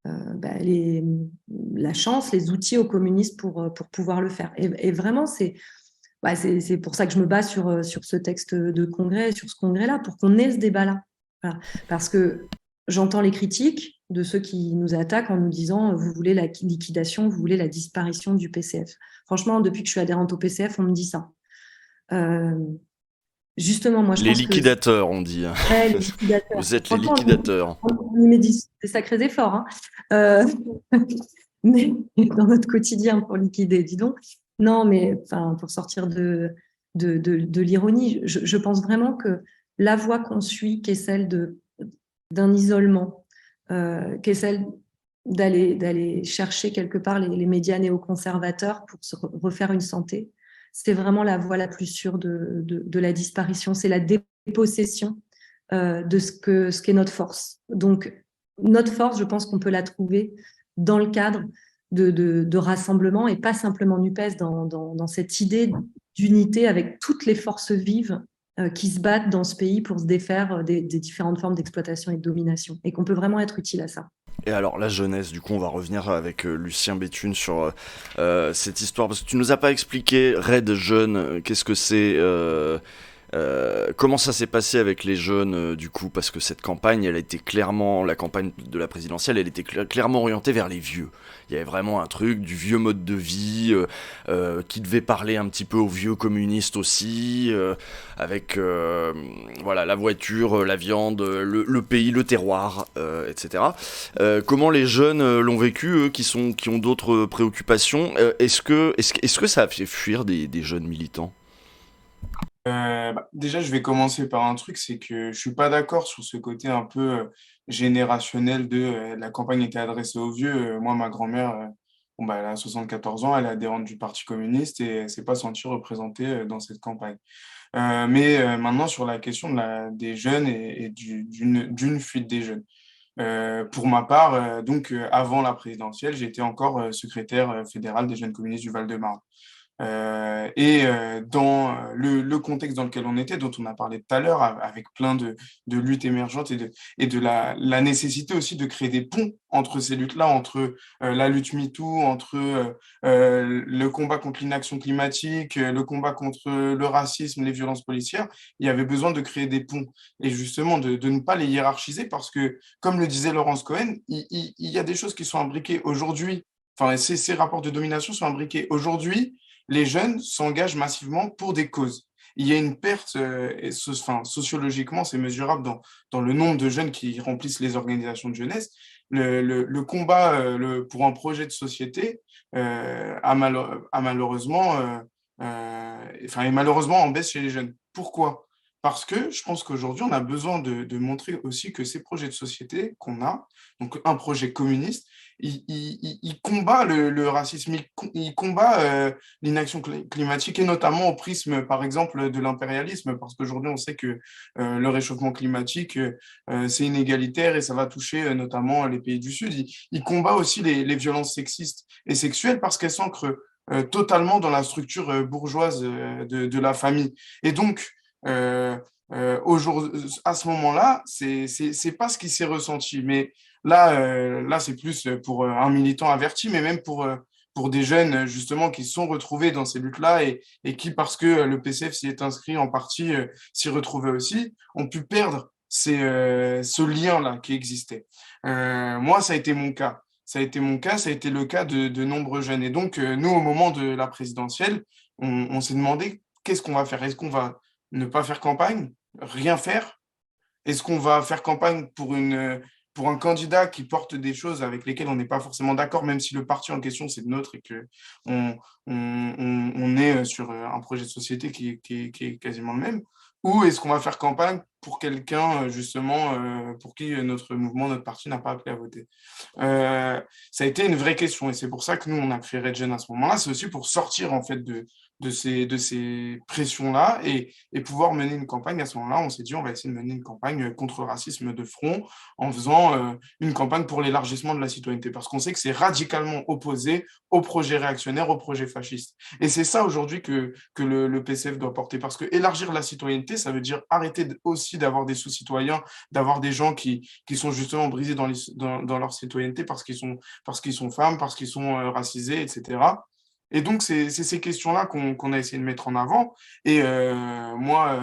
la chance, les outils aux communistes pour pouvoir le faire. Et vraiment, c'est pour ça que je me bats sur ce texte de congrès, sur ce congrès-là, pour qu'on ait ce débat-là. Voilà. Parce que j'entends les critiques de ceux qui nous attaquent en nous disant vous voulez la liquidation, vous voulez la disparition du PCF. Franchement, depuis que je suis adhérente au PCF, on me dit ça. Euh, Justement, moi, je Les pense que liquidateurs, on dit, hein. ouais, les liquidateurs. Vous êtes les Franchement, liquidateurs. on y met des sacrés efforts, hein. Euh, mais dans notre quotidien pour liquider, dis donc. Non, mais enfin, pour sortir de l'ironie, je pense vraiment que la voie qu'on suit, qui est celle d'un isolement, qui est celle d'aller chercher quelque part les médias néoconservateurs pour se refaire une santé, c'est vraiment la voie la plus sûre de la disparition. C'est la dépossession de ce qu'est notre force. Donc, notre force, je pense qu'on peut la trouver dans le cadre de rassemblement et pas simplement NUPES, dans cette idée d'unité avec toutes les forces vives qui se battent dans ce pays pour se défaire des différentes formes d'exploitation et de domination, et qu'on peut vraiment être utile à ça. Et alors, la jeunesse, du coup, on va revenir avec Lucien Béthune sur cette histoire, parce que tu nous as pas expliqué, Raid Jeune, qu'est-ce que c'est comment ça s'est passé avec les jeunes, du coup, parce que cette campagne, elle a été clairement, la campagne de la présidentielle, elle était clairement orientée vers les vieux. Il y avait vraiment un truc du vieux mode de vie qui devait parler un petit peu aux vieux communistes aussi, avec voilà, la voiture, la viande, le pays, le terroir, etc. Comment les jeunes l'ont vécu, eux, qui ont d'autres préoccupations. Est-ce que ça a fait fuir des jeunes militants? Déjà, je vais commencer par un truc, c'est que je suis pas d'accord sur ce côté un peu générationnel de la campagne était adressée aux vieux. Moi, ma grand-mère, bon, bah, elle a 74 ans, elle est adhérente du Parti communiste et elle s'est pas sentie représentée dans cette campagne. Mais maintenant, sur la question des jeunes et d'une fuite des jeunes. Pour ma part, avant la présidentielle, j'étais encore secrétaire fédéral des jeunes communistes du Val-de-Marne. Dans le contexte dans lequel on était, dont on a parlé tout à l'heure, avec plein de luttes émergentes et de la nécessité aussi de créer des ponts entre ces luttes-là, entre la lutte MeToo, entre le combat contre l'inaction climatique, le combat contre le racisme, les violences policières, il y avait besoin de créer des ponts et justement de ne pas les hiérarchiser parce que, comme le disait Laurence Cohen, il y a des choses qui sont imbriquées aujourd'hui, enfin, ces rapports de domination sont imbriqués aujourd'hui. Les jeunes s'engagent massivement pour des causes. Il y a une perte, sociologiquement, c'est mesurable dans le nombre de jeunes qui remplissent les organisations de jeunesse. Le combat pour un projet de société est malheureusement en baisse chez les jeunes. Pourquoi? Parce que je pense qu'aujourd'hui, on a besoin de montrer aussi que ces projets de société qu'on a, donc un projet communiste, il combat le racisme, il combat l'inaction climatique et notamment au prisme, par exemple, de l'impérialisme, parce qu'aujourd'hui, on sait que le réchauffement climatique, c'est inégalitaire et ça va toucher notamment les pays du Sud. Il combat aussi les violences sexistes et sexuelles parce qu'elles s'ancrent totalement dans la structure bourgeoise de la famille. Et donc, à ce moment-là, c'est pas ce qui s'est ressenti. Mais là, c'est plus pour un militant averti, mais même pour des jeunes justement qui se sont retrouvés dans ces luttes-là et qui, parce que le PCF s'y est inscrit en partie, s'y retrouvaient aussi, ont pu perdre ce lien-là qui existait. Moi, ça a été mon cas. Ça a été mon cas, ça a été le cas de nombreux jeunes. Et donc, nous, au moment de la présidentielle, on s'est demandé qu'est-ce qu'on va faire? Est-ce qu'on va ne pas faire campagne, rien faire, Est-ce qu'on va faire campagne pour un candidat qui porte des choses avec lesquelles on n'est pas forcément d'accord, même si le parti en question, c'est le nôtre et qu'on est sur un projet de société qui est quasiment le même? Ou est-ce qu'on va faire campagne pour quelqu'un, justement, pour qui notre mouvement, notre parti n'a pas appelé à voter? Ça a été une vraie question et c'est pour ça que nous, on a créé Red Gen à ce moment-là. C'est aussi pour sortir, en fait, de ces pressions-là et pouvoir mener une campagne. À ce moment-là, on s'est dit, on va essayer de mener une campagne contre le racisme de front en faisant une campagne pour l'élargissement de la citoyenneté parce qu'on sait que c'est radicalement opposé au projet réactionnaire, au projet fasciste. Et c'est ça aujourd'hui que le PCF doit porter parce que élargir la citoyenneté, ça veut dire arrêter aussi d'avoir des sous-citoyens, d'avoir des gens qui sont justement brisés dans leur citoyenneté parce qu'ils sont femmes, parce qu'ils sont racisés, etc. Et donc, c'est ces questions-là qu'on a essayé de mettre en avant. Et moi,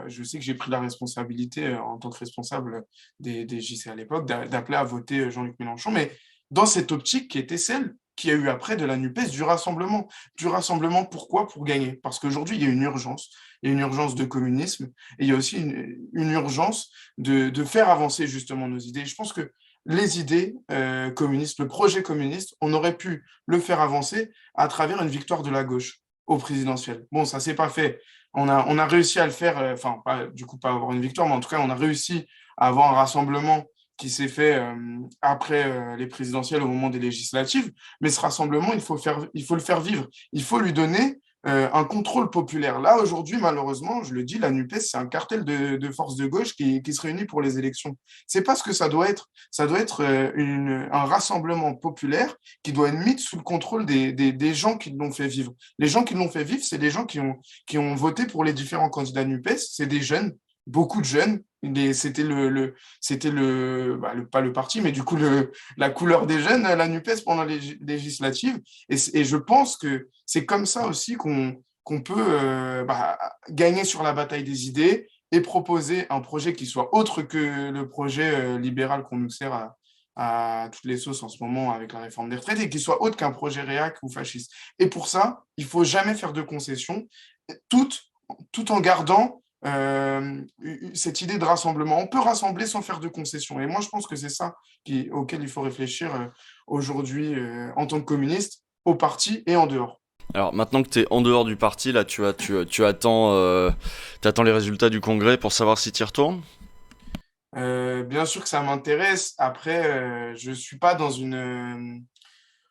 je sais que j'ai pris la responsabilité, en tant que responsable des JC à l'époque, d'appeler à voter Jean-Luc Mélenchon, mais dans cette optique qui était celle qu'il y a eu après de la NUPES, du rassemblement. Du rassemblement, pourquoi? Pour gagner. Parce qu'aujourd'hui, il y a une urgence. Il y a une urgence de communisme et il y a aussi une urgence de faire avancer justement nos idées. Je pense que les idées communistes, le projet communiste, on aurait pu le faire avancer à travers une victoire de la gauche au présidentiel. Bon, ça s'est pas fait. On a réussi à le faire, enfin, du coup, pas avoir une victoire, mais en tout cas, on a réussi à avoir un rassemblement qui s'est fait après les présidentielles au moment des législatives. Mais ce rassemblement, il faut le faire vivre. Il faut lui donner un contrôle populaire. Là, aujourd'hui, malheureusement, je le dis, la NUPES, c'est un cartel de forces de gauche qui se réunit pour les élections. C'est pas ce que ça doit être. Ça doit être un rassemblement populaire qui doit être mis sous le contrôle des gens qui l'ont fait vivre. Les gens qui l'ont fait vivre, c'est les gens qui ont voté pour les différents candidats NUPES. C'est des jeunes, beaucoup de jeunes. Pas le parti, mais du coup, la couleur des jeunes, la NUPES pendant les législatives. Et je pense que c'est comme ça aussi qu'on peut gagner sur la bataille des idées et proposer un projet qui soit autre que le projet libéral qu'on nous sert à toutes les sauces en ce moment avec la réforme des retraites et qui soit autre qu'un projet réac ou fasciste. Et pour ça, il faut jamais faire de concessions, tout en gardant cette idée de rassemblement. On peut rassembler sans faire de concessions. Et moi, je pense que c'est ça auquel il faut réfléchir aujourd'hui en tant que communiste, au parti et en dehors. Alors maintenant que tu es en dehors du parti, là, tu attends les résultats du congrès pour savoir si tu y retournes? Bien sûr que ça m'intéresse. Après, je suis pas dans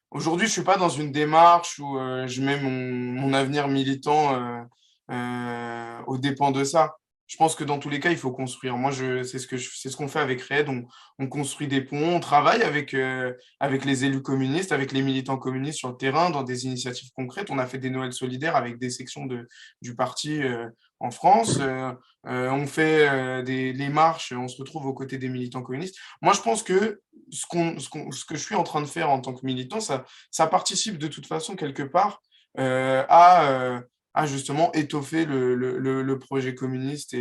aujourd'hui, je suis pas dans une démarche où je mets mon avenir militant aux dépens de ça. Je pense que dans tous les cas, il faut construire. Moi, c'est ce qu'on fait avec RAID. On construit des ponts, on travaille avec les élus communistes, avec les militants communistes sur le terrain, dans des initiatives concrètes. On a fait des Noëls solidaires avec des sections du parti en France. On fait les marches, on se retrouve aux côtés des militants communistes. Moi, je pense que ce que je suis en train de faire en tant que militant, ça participe de toute façon quelque part à justement étoffer le projet communiste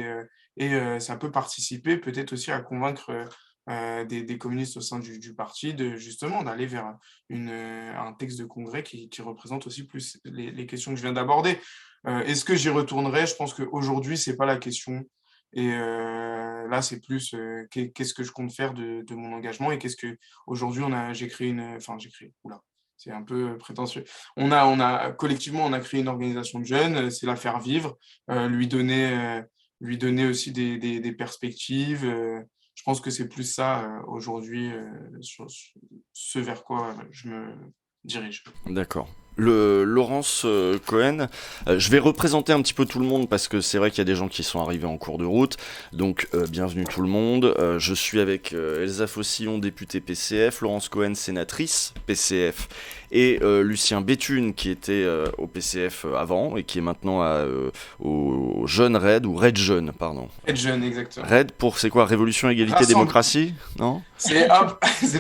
et ça peut participer peut-être aussi à convaincre des communistes au sein du parti justement d'aller vers un texte de congrès qui représente aussi plus les questions que je viens d'aborder. Est-ce que j'y retournerai? Je pense qu'aujourd'hui, ce n'est pas la question. Et là, c'est plus qu'est-ce que je compte faire de mon engagement et qu'est-ce que aujourd'hui oula, c'est un peu prétentieux. Collectivement, on a créé une organisation de jeunes, c'est la faire vivre, lui donner aussi des perspectives. Je pense que c'est plus ça aujourd'hui sur ce vers quoi je me dirige. D'accord. Laurence Cohen, je vais représenter un petit peu tout le monde parce que c'est vrai qu'il y a des gens qui sont arrivés en cours de route, donc bienvenue tout le monde. Je suis avec Elsa Fossillon, députée PCF, Laurence Cohen, sénatrice PCF, et Lucien Béthune qui était au PCF avant et qui est maintenant au Jeune Red, ou Red Jeune, pardon. Red Jeune, exactement. Red pour, c'est quoi, Révolution, Égalité, Démocratie, non? C'est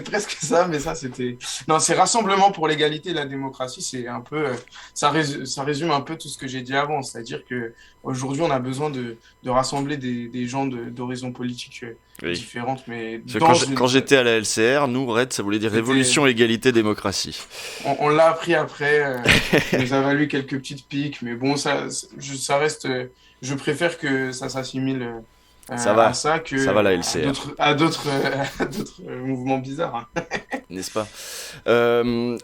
presque ça, mais ça c'était... Non, c'est Rassemblement pour l'égalité et la démocratie, c'est un peu... ça résume un peu tout ce que j'ai dit avant, c'est-à-dire qu'aujourd'hui on a besoin de rassembler des gens d'horizons politiques différentes, mais... Quand j'étais à la LCR, nous, Red, ça voulait dire Révolution, Égalité, Démocratie. On l'a appris après, ça nous a valu quelques petites piques, mais bon, ça reste... Je préfère que ça s'assimile Ça à va, ça ça va la à LCR, à d'autres mouvements bizarres, hein. n'est-ce pas?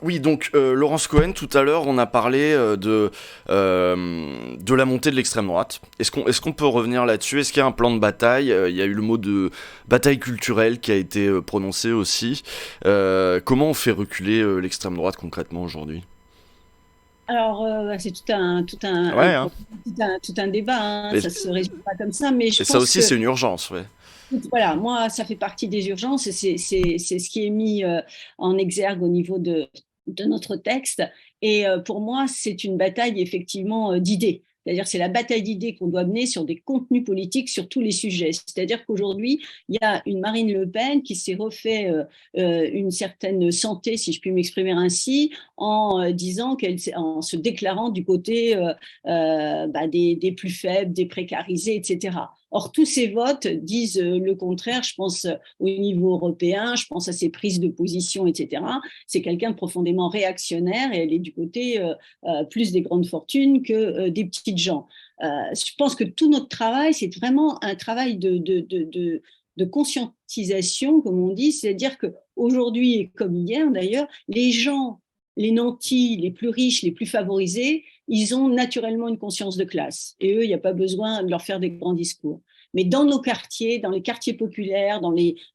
Oui, donc Laurence Cohen, tout à l'heure, on a parlé de la montée de l'extrême droite. Est-ce qu'on peut revenir là-dessus? Est-ce qu'il y a un plan de bataille? Il y a eu le mot de bataille culturelle qui a été prononcé aussi. Comment on fait reculer l'extrême droite concrètement aujourd'hui? Alors, c'est Ouais, hein. tout un débat, hein. Et, Ça se résume pas comme ça, mais je et ça pense aussi, que c'est une urgence, ouais. voilà, moi, ça fait partie des urgences et c'est ce qui est mis en exergue au niveau de notre texte. Et pour moi, c'est une bataille effectivement d'idées. C'est-à-dire, c'est la bataille d'idées qu'on doit mener sur des contenus politiques sur tous les sujets. C'est-à-dire qu'aujourd'hui, il y a une Marine Le Pen qui s'est refait une certaine santé, si je puis m'exprimer ainsi, en disant en se déclarant du côté des plus faibles, des précarisés, etc. Or, tous ces votes disent le contraire. Je pense au niveau européen, je pense à ses prises de position, etc. C'est quelqu'un de profondément réactionnaire et elle est du côté plus des grandes fortunes que des petites gens. Je pense que tout notre travail, c'est vraiment un travail de conscientisation, comme on dit, c'est-à-dire qu'aujourd'hui, et comme hier d'ailleurs, les gens, les nantis, les plus riches, les plus favorisés, ils ont naturellement une conscience de classe. Et eux, il n'y a pas besoin de leur faire des grands discours. Mais dans nos quartiers, dans les quartiers populaires,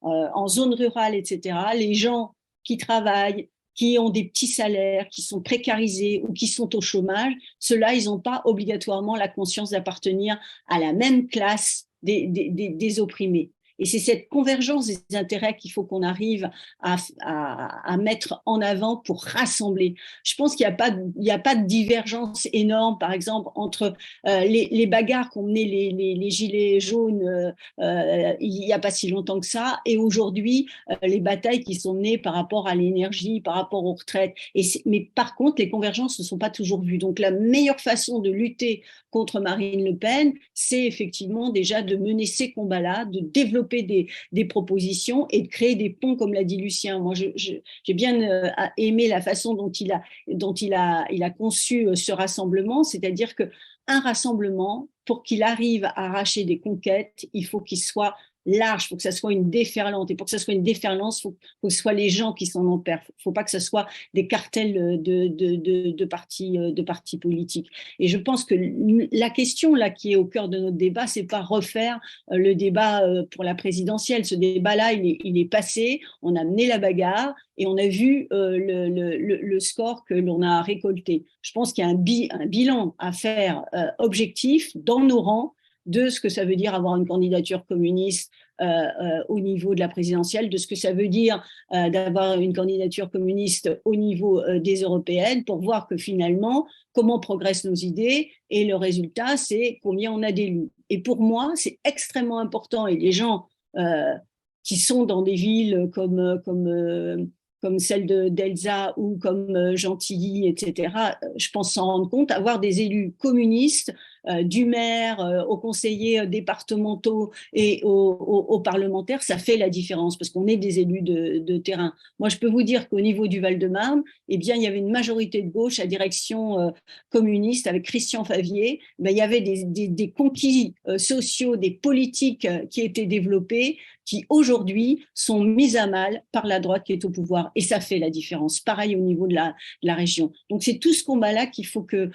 en zone rurale, etc., les gens qui travaillent, qui ont des petits salaires, qui sont précarisés ou qui sont au chômage, ceux-là, ils n'ont pas obligatoirement la conscience d'appartenir à la même classe des opprimés. Et c'est cette convergence des intérêts qu'il faut qu'on arrive à mettre en avant pour rassembler. Je pense qu'il n'y a pas de divergence énorme, par exemple, entre les bagarres qu'ont menées les gilets jaunes il n'y a pas si longtemps que ça, et aujourd'hui, les batailles qui sont menées par rapport à l'énergie, par rapport aux retraites. Mais par contre, les convergences ne sont pas toujours vues. Donc la meilleure façon de lutter contre Marine Le Pen, c'est effectivement déjà de mener ces combats-là, de développer des propositions et de créer des ponts, comme l'a dit Lucien. Moi, j'ai bien aimé la façon dont il a conçu ce rassemblement, c'est-à-dire qu'un rassemblement, pour qu'il arrive à arracher des conquêtes, il faut qu'il soit large, il faut que ça soit une déferlante. Et pour que ça soit une déferlante, il faut que ce soit les gens qui s'en emparent. Il ne faut pas que ce soit des cartels de partis politiques. Et je pense que la question là qui est au cœur de notre débat, c'est pas refaire le débat pour la présidentielle. Ce débat-là, il est passé. On a mené la bagarre et on a vu le score que l'on a récolté. Je pense qu'il y a un bilan à faire objectif dans nos rangs de ce que ça veut dire avoir une candidature communiste au niveau de la présidentielle, de ce que ça veut dire d'avoir une candidature communiste au niveau des européennes, pour voir que finalement, comment progressent nos idées, et le résultat, c'est combien on a d'élus. Et pour moi, c'est extrêmement important, et les gens qui sont dans des villes comme celle d'Elsa ou comme Gentilly, etc., je pense s'en rendre compte, avoir des élus communistes, du maire aux conseillers départementaux et aux parlementaires, ça fait la différence parce qu'on est des élus de terrain. Moi, je peux vous dire qu'au niveau du Val-de-Marne, eh bien, il y avait une majorité de gauche à direction communiste avec Christian Favier. Ben, il y avait des conquis sociaux, des politiques qui étaient développées, qui aujourd'hui sont mises à mal par la droite qui est au pouvoir. Et ça fait la différence. Pareil au niveau de la région. Donc c'est tout ce combat-là qu'il faut que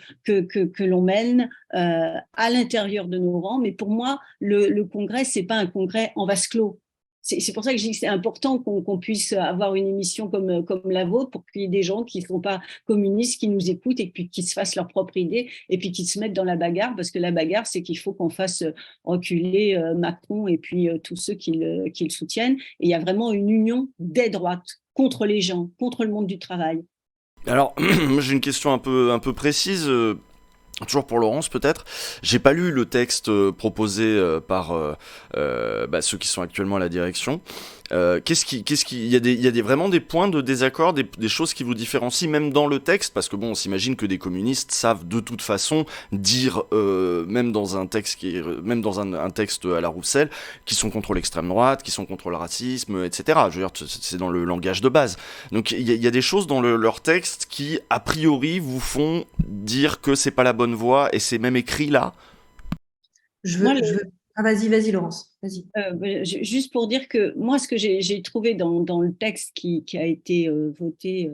l'on mène à l'intérieur de nos rangs. Mais pour moi, le congrès, c'est pas un congrès en vase clos. C'est pour ça que je dis que c'est important qu'on puisse avoir une émission comme la vôtre pour qu'il y ait des gens qui ne sont pas communistes, qui nous écoutent et puis qui se fassent leur propre idée et puis qui se mettent dans la bagarre, parce que la bagarre, c'est qu'il faut qu'on fasse reculer Macron et puis tous ceux qui le soutiennent. Et il y a vraiment une union des droites contre les gens, contre le monde du travail. Alors, j'ai une question un peu précise. Toujours pour Laurence peut-être. J'ai pas lu le texte proposé par ceux qui sont actuellement à la direction. Il y a vraiment des points de désaccord, des choses qui vous différencient même dans le texte, parce que bon, on s'imagine que des communistes savent de toute façon dire même dans un texte même dans un texte à la Roussel, qui sont contre l'extrême droite, qui sont contre le racisme, etc. Je veux dire, c'est dans le langage de base. Donc il y a des choses dans leur texte qui a priori vous font dire que c'est pas la bonne voie, et c'est même écrit là. Je veux Ah, vas-y, Laurence, vas-y. Juste pour dire que moi, ce que j'ai trouvé dans le texte qui a été voté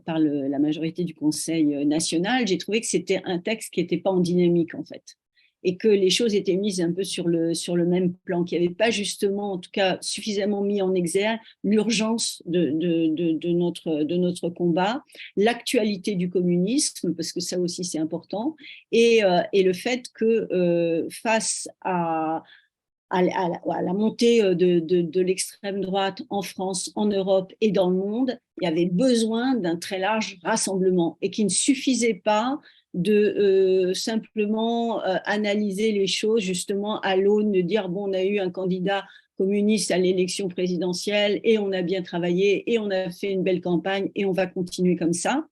par la majorité du Conseil national, j'ai trouvé que c'était un texte qui n'était pas en dynamique, en fait. Et que les choses étaient mises un peu sur le même plan, qu'il n'y avait pas justement, en tout cas, suffisamment mis en exergue l'urgence de notre combat, l'actualité du communisme, parce que ça aussi c'est important, et le fait que face à la montée de l'extrême droite en France, en Europe et dans le monde, il y avait besoin d'un très large rassemblement et qu'il ne suffisait pas de simplement analyser les choses justement à l'aune de dire bon, on a eu un candidat communiste à l'élection présidentielle et on a bien travaillé et on a fait une belle campagne et on va continuer comme ça.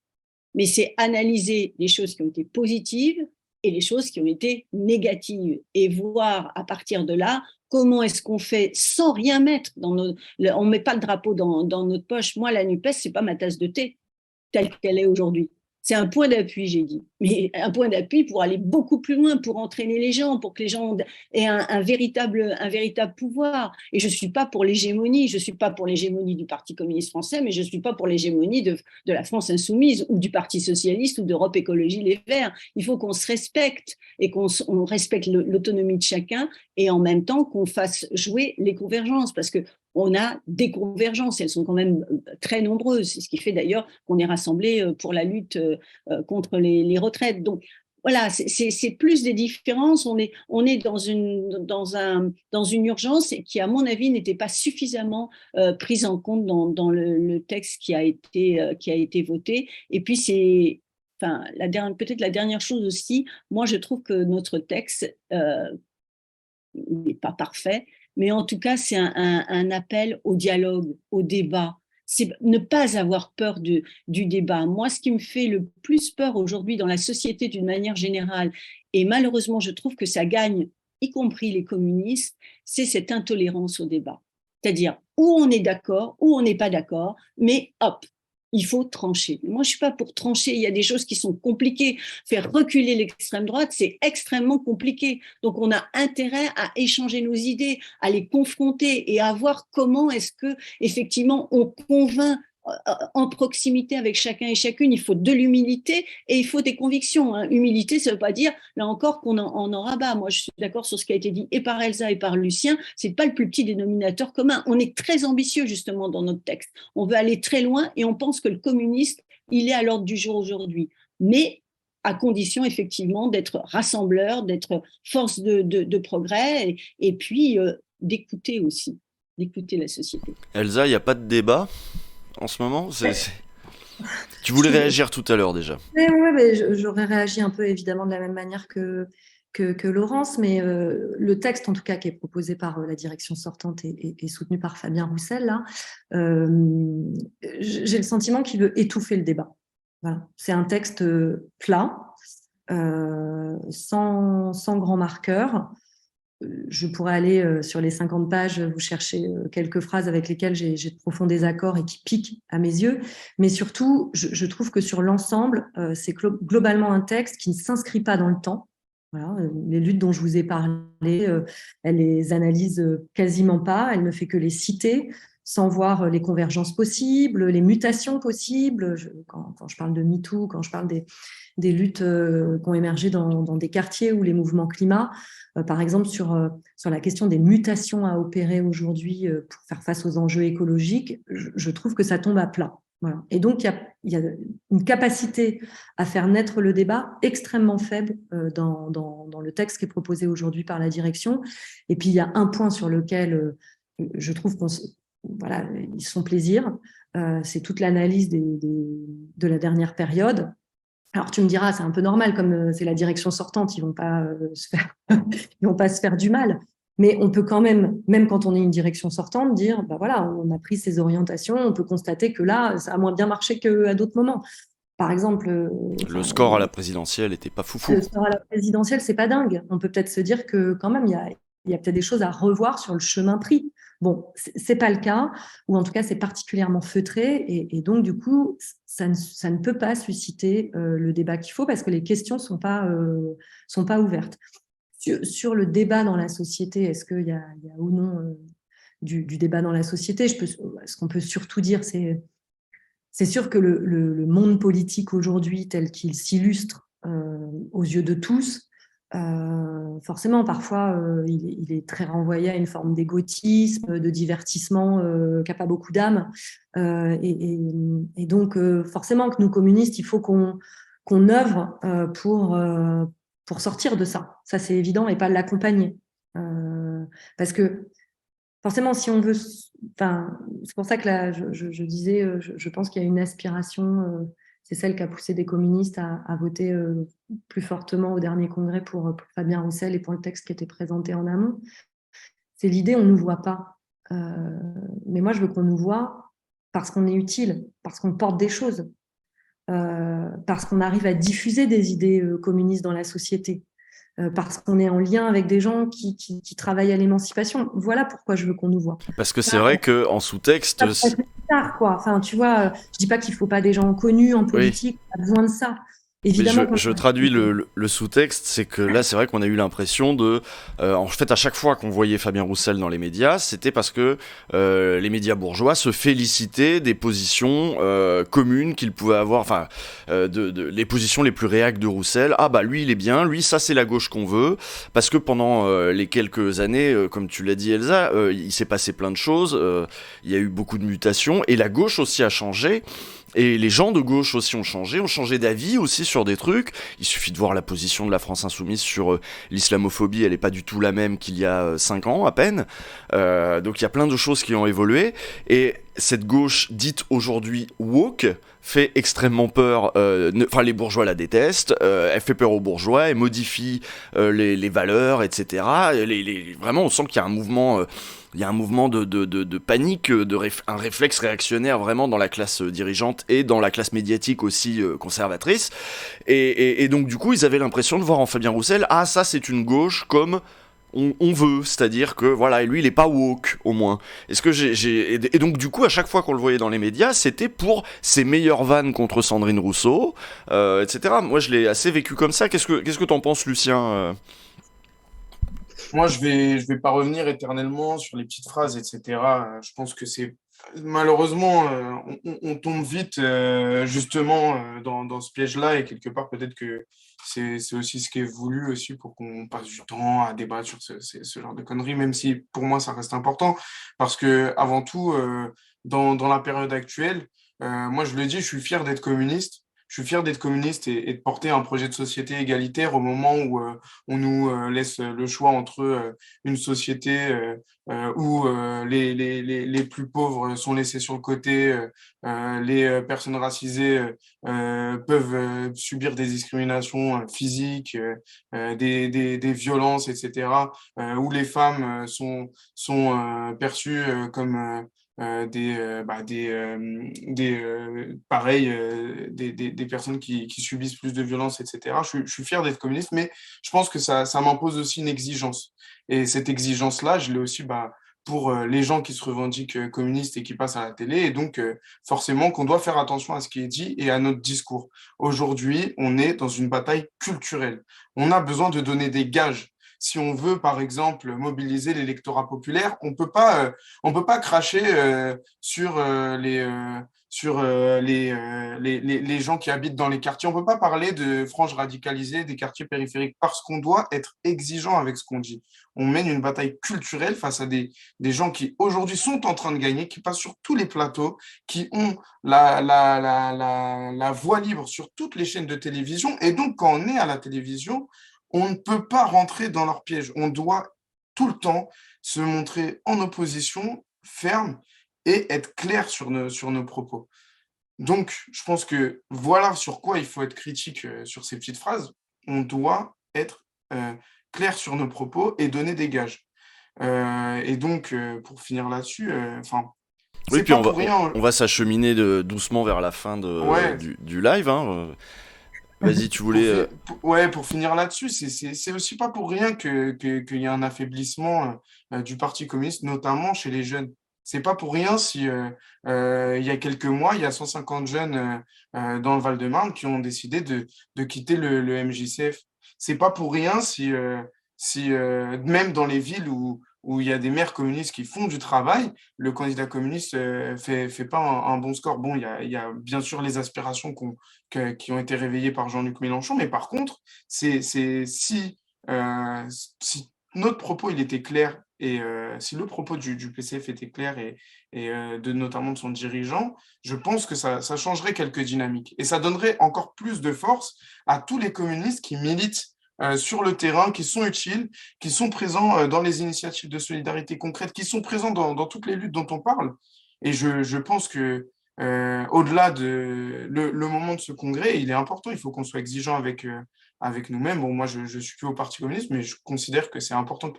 Mais c'est analyser les choses qui ont été positives et les choses qui ont été négatives et voir à partir de là comment est-ce qu'on fait sans rien mettre dans on met pas le drapeau dans notre poche. Moi, la NUPES, c'est pas ma tasse de thé telle qu'elle est aujourd'hui. C'est un point d'appui, j'ai dit, mais un point d'appui pour aller beaucoup plus loin, pour entraîner les gens, pour que les gens aient un véritable pouvoir. Et je ne suis pas pour l'hégémonie, je ne suis pas pour l'hégémonie du Parti communiste français, mais je ne suis pas pour l'hégémonie de la France insoumise ou du Parti socialiste ou d'Europe Écologie Les Verts. Il faut qu'on se respecte et qu'on respecte l'autonomie de chacun et en même temps qu'on fasse jouer les convergences, parce que on a des convergences, elles sont quand même très nombreuses. C'est ce qui fait d'ailleurs qu'on est rassemblés pour la lutte contre les retraites. Donc voilà, c'est plus des différences. On est dans une urgence qui, à mon avis, n'était pas suffisamment prise en compte dans le texte qui a été voté. Et puis enfin, peut-être la dernière chose aussi, moi je trouve que notre texte n'est pas parfait, mais en tout cas, c'est un appel au dialogue, au débat. C'est ne pas avoir peur du débat. Moi, ce qui me fait le plus peur aujourd'hui dans la société d'une manière générale, et malheureusement, je trouve que ça gagne, y compris les communistes, c'est cette intolérance au débat. C'est-à-dire, où on est d'accord, où on n'est pas d'accord, mais hop, il faut trancher. Moi, je ne suis pas pour trancher. Il y a des choses qui sont compliquées. Faire reculer l'extrême droite, c'est extrêmement compliqué. Donc, on a intérêt à échanger nos idées, à les confronter et à voir comment est-ce que, effectivement, on convainc en proximité avec chacun et chacune. Il faut de l'humilité et il faut des convictions. Humilité, ça ne veut pas dire, là encore, qu'on en rabat. Moi, je suis d'accord sur ce qui a été dit et par Elsa et par Lucien. Ce n'est pas le plus petit dénominateur commun. On est très ambitieux, justement, dans notre texte. On veut aller très loin et on pense que le communiste, il est à l'ordre du jour aujourd'hui. Mais à condition, effectivement, d'être rassembleur, d'être force de progrès et puis d'écouter aussi, d'écouter la société. Elsa, il n'y a pas de débat en ce moment? Tu voulais réagir tout à l'heure déjà. Oui, mais j'aurais réagi un peu évidemment de la même manière que Laurence, mais le texte en tout cas qui est proposé par la direction sortante et soutenu par Fabien Roussel, là, j'ai le sentiment qu'il veut étouffer le débat. Voilà. C'est un texte plat, sans grand marqueur. Je pourrais aller sur les 50 pages, vous chercher quelques phrases avec lesquelles j'ai de profonds désaccords et qui piquent à mes yeux. Mais surtout, je trouve que sur l'ensemble, c'est globalement un texte qui ne s'inscrit pas dans le temps. Voilà, les luttes dont je vous ai parlé, elle les analyse quasiment pas, elle ne fait que les citer sans voir les convergences possibles, les mutations possibles. Quand je parle de MeToo, quand je parle des luttes qui ont émergé dans des quartiers ou les mouvements climat, par exemple sur la question des mutations à opérer aujourd'hui pour faire face aux enjeux écologiques, je trouve que ça tombe à plat. Voilà. Et donc, il y a une capacité à faire naître le débat extrêmement faible dans le texte qui est proposé aujourd'hui par la direction. Et puis, il y a un point sur lequel je trouve ils se font plaisir, c'est toute l'analyse de la dernière période. Alors, tu me diras, c'est un peu normal, comme c'est la direction sortante, ils vont pas se faire du mal. Mais on peut quand même quand on est une direction sortante, dire, voilà, on a pris ces orientations, on peut constater que là, ça a moins bien marché qu'à d'autres moments. Par exemple… le score à la présidentielle n'était pas foufou. Le score à la présidentielle, c'est pas dingue. On peut peut-être se dire que quand même, il y a peut-être des choses à revoir sur le chemin pris. Bon, c'est pas le cas, ou en tout cas, c'est particulièrement feutré, et donc, du coup, ça ne peut pas susciter le débat qu'il faut parce que les questions sont pas ouvertes. Sur le débat dans la société, est-ce qu'il y a ou non du débat dans la société? Ce qu'on peut surtout dire, c'est sûr que le monde politique aujourd'hui, tel qu'il s'illustre aux yeux de tous, forcément, parfois, il est très renvoyé à une forme d'égotisme, de divertissement qui n'a pas beaucoup d'âme. Et donc, forcément, que nous, communistes, il faut qu'on œuvre pour sortir de ça. Ça, c'est évident, et pas l'accompagner. Parce que forcément, si on veut... Enfin, c'est pour ça que là, je disais, je pense qu'il y a une aspiration, c'est celle qui a poussé des communistes à voter plus fortement au dernier congrès pour Fabien Roussel et pour le texte qui était présenté en amont. C'est l'idée, on ne nous voit pas. Mais moi, je veux qu'on nous voit parce qu'on est utile, parce qu'on porte des choses, parce qu'on arrive à diffuser des idées communistes dans la société. Parce qu'on est en lien avec des gens qui travaillent à l'émancipation. Voilà pourquoi je veux qu'on nous voit. Parce que c'est vrai qu'en sous-texte... Ça peut être tard, quoi. Enfin, tu vois, je dis pas qu'il faut pas des gens connus en politique, on a besoin de ça. Évidemment, mais je traduis le sous-texte, c'est que là, c'est vrai qu'on a eu l'impression de... en fait, à chaque fois qu'on voyait Fabien Roussel dans les médias, c'était parce que les médias bourgeois se félicitaient des positions communes qu'il pouvait avoir, enfin, les positions les plus réac de Roussel. Ah bah lui, il est bien, lui, ça c'est la gauche qu'on veut, parce que pendant les quelques années, comme tu l'as dit Elsa, il s'est passé plein de choses, il y a eu beaucoup de mutations, et la gauche aussi a changé. Et les gens de gauche aussi ont changé d'avis aussi sur des trucs. Il suffit de voir la position de la France Insoumise sur l'islamophobie, elle est pas du tout la même qu'il y a 5 ans à peine. Donc il y a plein de choses qui ont évolué. Et cette gauche dite aujourd'hui woke fait extrêmement peur. Enfin, les bourgeois la détestent. Elle fait peur aux bourgeois. Elle modifie les valeurs, etc. Vraiment, on sent qu'il y a un mouvement... il y a un mouvement de panique, un réflexe réactionnaire vraiment dans la classe dirigeante et dans la classe médiatique aussi conservatrice. Et donc du coup, ils avaient l'impression de voir en Fabien Roussel, ah ça c'est une gauche comme on veut, c'est-à-dire que voilà, et lui il est pas woke au moins. Est-ce que et donc du coup à chaque fois qu'on le voyait dans les médias, c'était pour ses meilleures vannes contre Sandrine Rousseau, etc. Moi je l'ai assez vécu comme ça. Qu'est-ce que t'en penses, Lucien? Moi, je vais pas revenir éternellement sur les petites phrases, etc. Je pense que c'est malheureusement, on tombe vite justement dans ce piège-là et quelque part peut-être que c'est aussi ce qui est voulu aussi pour qu'on passe du temps à débattre sur ce genre de conneries, même si pour moi ça reste important parce que avant tout, dans la période actuelle, moi je le dis, je suis fier d'être communiste. Je suis fier d'être communiste et de porter un projet de société égalitaire au moment où on nous laisse le choix entre une société où les plus pauvres sont laissés sur le côté, les personnes racisées peuvent subir des discriminations physiques, des violences, etc., où les femmes sont perçues comme pareil, des personnes qui subissent plus de violence, etc. Je suis fier d'être communiste, mais je pense que ça m'impose aussi une exigence. Et cette exigence-là, je l'ai aussi pour les gens qui se revendiquent communistes et qui passent à la télé. Et donc, forcément, qu'on doit faire attention à ce qui est dit et à notre discours. Aujourd'hui, on est dans une bataille culturelle. On a besoin de donner des gages. Si on veut, par exemple, mobiliser l'électorat populaire, on peut pas cracher sur les gens qui habitent dans les quartiers. On peut pas parler de franges radicalisées des quartiers périphériques parce qu'on doit être exigeant avec ce qu'on dit. On mène une bataille culturelle face à des gens qui aujourd'hui sont en train de gagner, qui passent sur tous les plateaux, qui ont la voix libre sur toutes les chaînes de télévision. Et donc, quand on est à la télévision, on ne peut pas rentrer dans leur piège. On doit tout le temps se montrer en opposition, ferme et être clair sur nos propos. Donc, je pense que voilà sur quoi il faut être critique sur ces petites phrases. On doit être clair sur nos propos et donner des gages. Et donc, pour finir là-dessus, Oui, c'est puis pas pour rien. on va s'acheminer doucement vers la fin Ouais. du live. Hein. Vas-y, tu voulais... Pour finir là-dessus, c'est aussi pas pour rien qu'il y a un affaiblissement du Parti communiste, notamment chez les jeunes. C'est pas pour rien si il y a quelques mois, il y a 150 jeunes dans le Val-de-Marne qui ont décidé de quitter le MJCF. C'est pas pour rien si même dans les villes où il y a des maires communistes qui font du travail, le candidat communiste fait pas un bon score. Bon, il y a bien sûr les aspirations qui ont été réveillées par Jean-Luc Mélenchon, mais par contre, si notre propos il était clair et si le propos du PCF était clair et notamment de son dirigeant, je pense que ça changerait quelques dynamiques et ça donnerait encore plus de force à tous les communistes qui militent sur le terrain, qui sont utiles, qui sont présents dans les initiatives de solidarité concrètes, qui sont présents dans toutes les luttes dont on parle. Et je pense que au-delà de le moment de ce congrès, il est important, il faut qu'on soit exigeant avec nous-mêmes. Bon, moi, je suis plus au Parti communiste, mais je considère que c'est important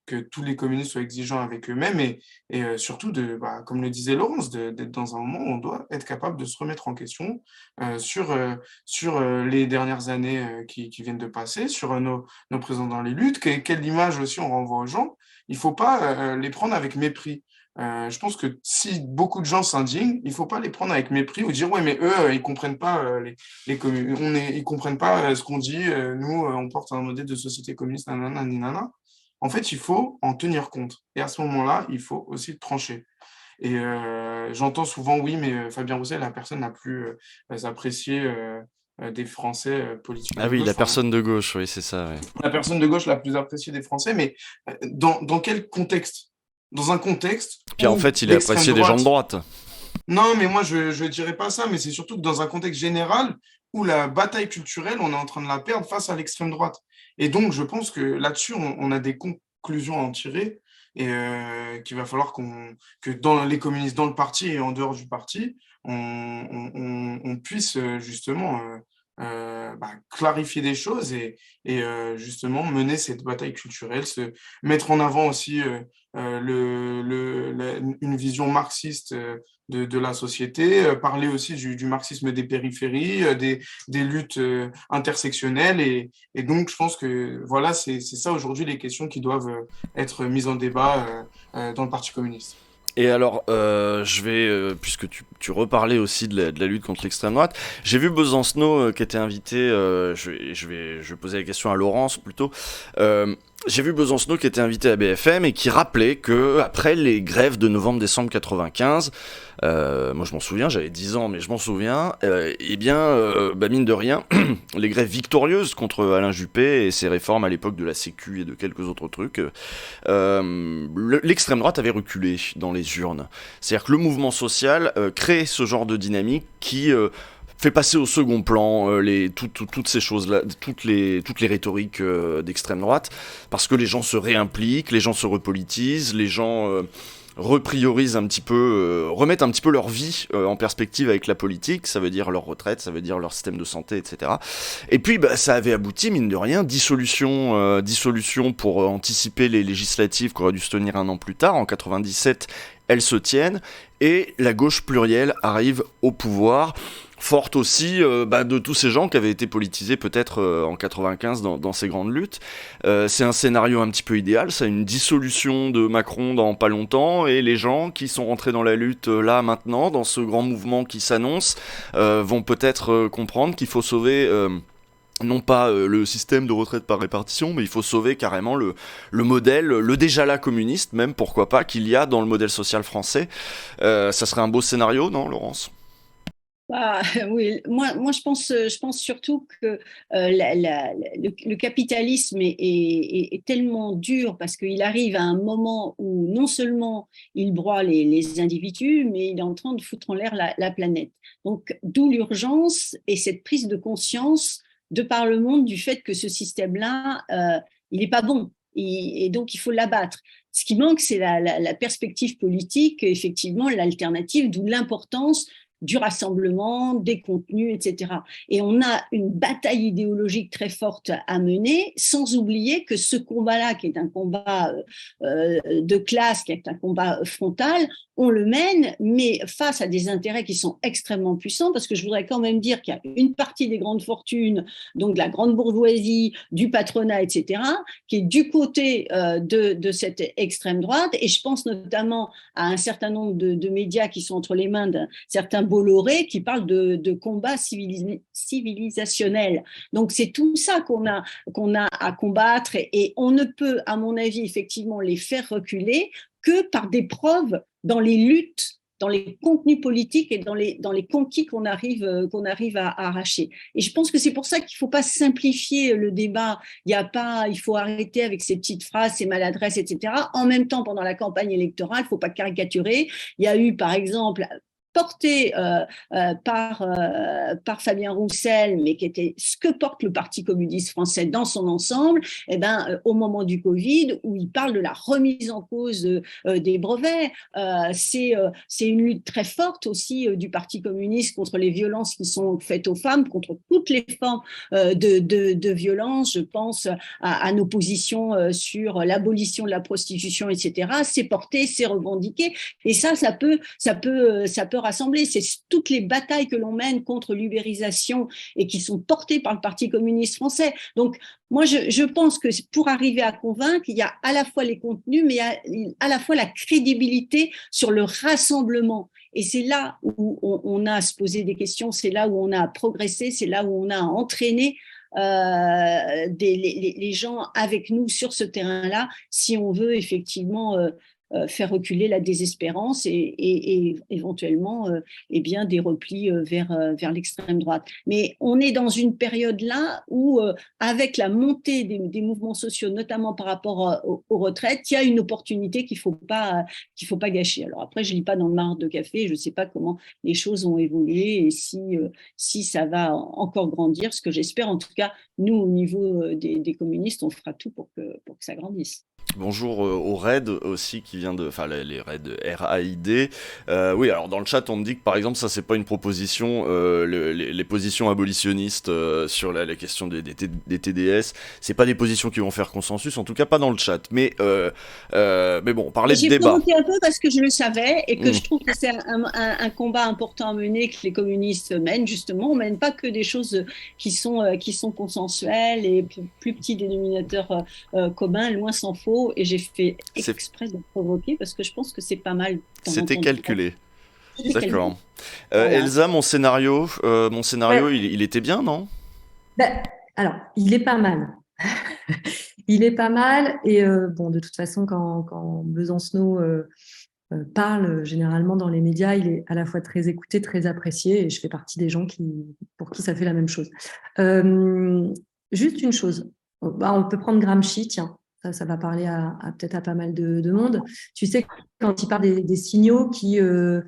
que tous les communistes soient exigeants avec eux-mêmes et surtout, comme le disait Laurence, d'être dans un moment où on doit être capable de se remettre en question sur les dernières années qui viennent de passer, sur nos présents dans les luttes, quelle image aussi on renvoie aux gens. Il ne faut pas les prendre avec mépris. Je pense que si beaucoup de gens s'indignent, il ne faut pas les prendre avec mépris ou dire ouais mais eux ils comprennent pas ils comprennent pas ce qu'on dit. Nous on porte un modèle de société communiste nanana, nanana. En fait il faut en tenir compte et à ce moment-là il faut aussi trancher. Et j'entends souvent oui mais Fabien Roussel la personne la plus appréciée des Français politiques Ah de oui, gauche, la personne de gauche, oui, c'est ça. Ouais. la personne de gauche la plus appréciée des Français, mais dans quel contexte? Dans un contexte Puis en où fait, il est l'extrême apprécié des gens de droite. non, mais moi, je ne dirais pas ça, mais c'est surtout que dans un contexte général où la bataille culturelle, on est en train de la perdre face à l'extrême droite. Et donc, je pense que là-dessus, on a des conclusions à en tirer et qu'il va falloir que dans les communistes, dans le parti et en dehors du parti, on puisse justement clarifier des choses et justement mener cette bataille culturelle, se mettre en avant aussi une vision marxiste de la société, parler aussi du marxisme des périphéries, des luttes intersectionnelles. Et donc, je pense que voilà, c'est ça aujourd'hui les questions qui doivent être mises en débat dans le Parti communiste. Et alors, puisque tu reparlais aussi de la lutte contre l'extrême droite, j'ai vu Besancenot qui était invité, je vais poser la question à Laurence plutôt, j'ai vu Besancenot qui était invité à BFM et qui rappelait que après les grèves de novembre-décembre 95, moi je m'en souviens, j'avais 10 ans mais je m'en souviens, mine de rien, les grèves victorieuses contre Alain Juppé et ses réformes à l'époque de la Sécu et de quelques autres trucs, l'extrême droite avait reculé dans les urnes. C'est-à-dire que le mouvement social crée ce genre de dynamique qui fait passer au second plan toutes ces choses-là, toutes les rhétoriques d'extrême droite, parce que les gens se réimpliquent, les gens se repolitisent, les gens repriorisent un petit peu, remettent un petit peu leur vie en perspective avec la politique, ça veut dire leur retraite, ça veut dire leur système de santé, etc. Et puis ça avait abouti, mine de rien, dissolution pour anticiper les législatives qui auraient dû se tenir un an plus tard, en 97, elles se tiennent, et la gauche plurielle arrive au pouvoir, forte aussi de tous ces gens qui avaient été politisés peut-être en 95 dans ces grandes luttes. C'est un scénario un petit peu idéal, c'est une dissolution de Macron dans pas longtemps, et les gens qui sont rentrés dans la lutte là maintenant, dans ce grand mouvement qui s'annonce, vont peut-être comprendre qu'il faut sauver non pas le système de retraite par répartition, mais il faut sauver carrément le modèle, le déjà là communiste même, pourquoi pas, qu'il y a dans le modèle social français. Ça serait un beau scénario, non, Laurence ? Oui, moi je pense surtout que le capitalisme est tellement dur parce qu'il arrive à un moment où non seulement il broie les individus, mais il est en train de foutre en l'air la planète. Donc d'où l'urgence et cette prise de conscience de par le monde du fait que ce système-là, il n'est pas bon. Et donc il faut l'abattre. Ce qui manque, c'est la perspective politique, effectivement, l'alternative, d'où l'importance du rassemblement, des contenus, etc. Et on a une bataille idéologique très forte à mener, sans oublier que ce combat-là, qui est un combat de classe, qui est un combat frontal, on le mène, mais face à des intérêts qui sont extrêmement puissants, parce que je voudrais quand même dire qu'il y a une partie des grandes fortunes, donc de la grande bourgeoisie, du patronat, etc., qui est du côté de cette extrême droite, et je pense notamment à un certain nombre de médias qui sont entre les mains d'un certain Bolloré qui parle de combat civilisationnel. Donc c'est tout ça qu'on a à combattre et on ne peut, à mon avis, effectivement les faire reculer que par des preuves dans les luttes, dans les contenus politiques et dans les conquis qu'on arrive à arracher. Et je pense que c'est pour ça qu'il ne faut pas simplifier le débat. Il faut arrêter avec ces petites phrases, ces maladresses, etc. En même temps, pendant la campagne électorale, il ne faut pas caricaturer. Il y a eu, par exemple, porté par Fabien Roussel, mais qui était ce que porte le Parti communiste français dans son ensemble, au moment du Covid, où il parle de la remise en cause des brevets. C'est une lutte très forte aussi du Parti communiste contre les violences qui sont faites aux femmes, contre toutes les formes de violence. Je pense à nos positions sur l'abolition de la prostitution, etc. C'est porté, c'est revendiqué. Et ça peut rassembler. C'est toutes les batailles que l'on mène contre l'ubérisation et qui sont portées par le Parti communiste français. Donc, moi, je pense que pour arriver à convaincre, il y a à la fois les contenus, mais à la fois la crédibilité sur le rassemblement. Et c'est là où on a à se poser des questions, c'est là où on a à progresser, c'est là où on a à entraîner les gens avec nous sur ce terrain-là, si on veut effectivement faire reculer la désespérance et éventuellement des replis vers l'extrême droite. Mais on est dans une période là où, avec la montée des mouvements sociaux, notamment par rapport aux retraites, il y a une opportunité qu'il faut pas gâcher. Alors après, je lis pas dans le marc de café, je sais pas comment les choses ont évolué et si ça va encore grandir. Ce que j'espère, en tout cas, nous au niveau des communistes, on fera tout pour que ça grandisse. Bonjour au RAID aussi qui vient les RAID RAID. Oui, alors dans le chat on me dit que par exemple ça c'est pas une proposition, les positions abolitionnistes sur la question des TDS, c'est pas des positions qui vont faire consensus, en tout cas pas dans le chat. Mais bon, parler de débat. J'ai provoqué un peu parce que je le savais et que je trouve que c'est un combat important à mener que les communistes mènent justement. On mène pas que des choses qui sont consensuelles et plus petits dénominateurs communs, loin s'en faut. Et j'ai fait exprès de provoquer parce que je pense que c'est pas mal. C'était calculé. D'accord. Voilà. Elsa, mon scénario, ouais. il était bien, non ? Alors, il est pas mal. Il est pas mal. Et de toute façon, quand Besancenot parle généralement dans les médias, il est à la fois très écouté, très apprécié. Et je fais partie des gens pour qui ça fait la même chose. Juste une chose. On peut prendre Gramsci, tiens. Ça va parler peut-être à pas mal de monde. Tu sais, quand il parle des signaux qui nous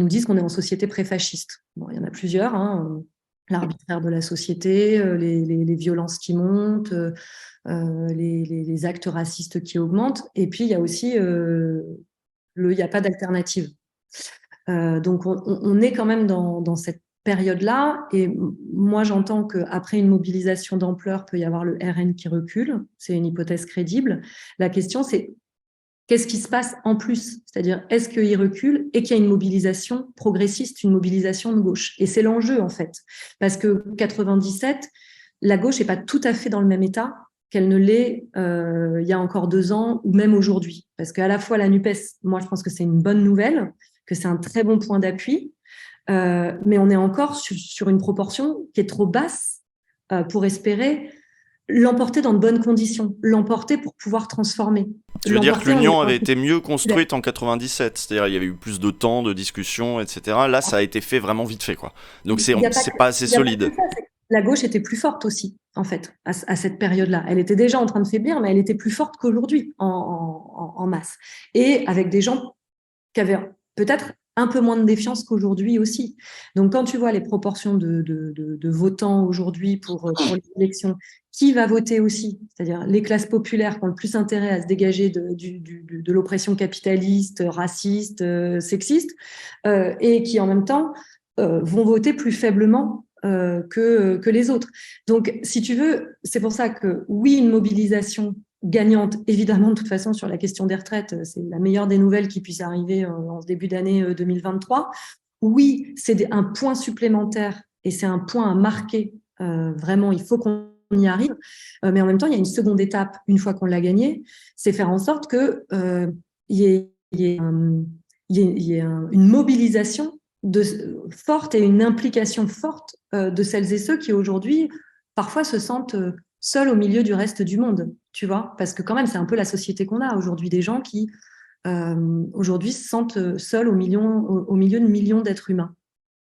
disent qu'on est en société pré-fasciste. Bon, il y en a plusieurs. L'arbitraire de la société, les violences qui montent, les actes racistes qui augmentent. Et puis, il y a aussi il n'y a pas d'alternative. Donc, on est quand même dans cette période-là, et moi j'entends qu'après une mobilisation d'ampleur, peut y avoir le RN qui recule, c'est une hypothèse crédible. La question c'est, qu'est-ce qui se passe en plus ? C'est-à-dire, est-ce qu'il recule et qu'il y a une mobilisation progressiste, une mobilisation de gauche ? Et c'est l'enjeu en fait, parce que 97, la gauche n'est pas tout à fait dans le même état qu'elle ne l'est il y a encore 2 ans, ou même aujourd'hui. Parce qu'à la fois la NUPES, moi je pense que c'est une bonne nouvelle, que c'est un très bon point d'appui, mais on est encore sur une proportion qui est trop basse pour espérer l'emporter dans de bonnes conditions, l'emporter pour pouvoir transformer. Tu veux dire que l'Union avait été mieux construite en 97, c'est-à-dire il y avait eu plus de temps, de discussion, etc. Là, ça a été fait vraiment vite fait, quoi. Donc c'est pas assez solide. La gauche était plus forte aussi, en fait, à cette période-là. Elle était déjà en train de faiblir, mais elle était plus forte qu'aujourd'hui en masse. Et avec des gens qui avaient peut-être un peu moins de défiance qu'aujourd'hui aussi. Donc, quand tu vois les proportions de votants aujourd'hui pour les élections, qui va voter aussi ? C'est-à-dire les classes populaires qui ont le plus intérêt à se dégager de l'oppression capitaliste, raciste, sexiste, et qui, en même temps, vont voter plus faiblement que les autres. Donc, si tu veux, c'est pour ça que, oui, une mobilisation gagnante, évidemment, de toute façon, sur la question des retraites, c'est la meilleure des nouvelles qui puisse arriver en ce début d'année 2023. Oui, c'est un point supplémentaire et c'est un point à marquer. Vraiment, il faut qu'on y arrive. Mais en même temps, il y a une seconde étape, une fois qu'on l'a gagné, c'est faire en sorte qu'il y ait il y ait une mobilisation forte et une implication forte de celles et ceux qui aujourd'hui parfois se sentent seuls au milieu du reste du monde, tu vois, parce que quand même c'est un peu la société qu'on a aujourd'hui, des gens qui aujourd'hui se sentent seuls au milieu de millions d'êtres humains,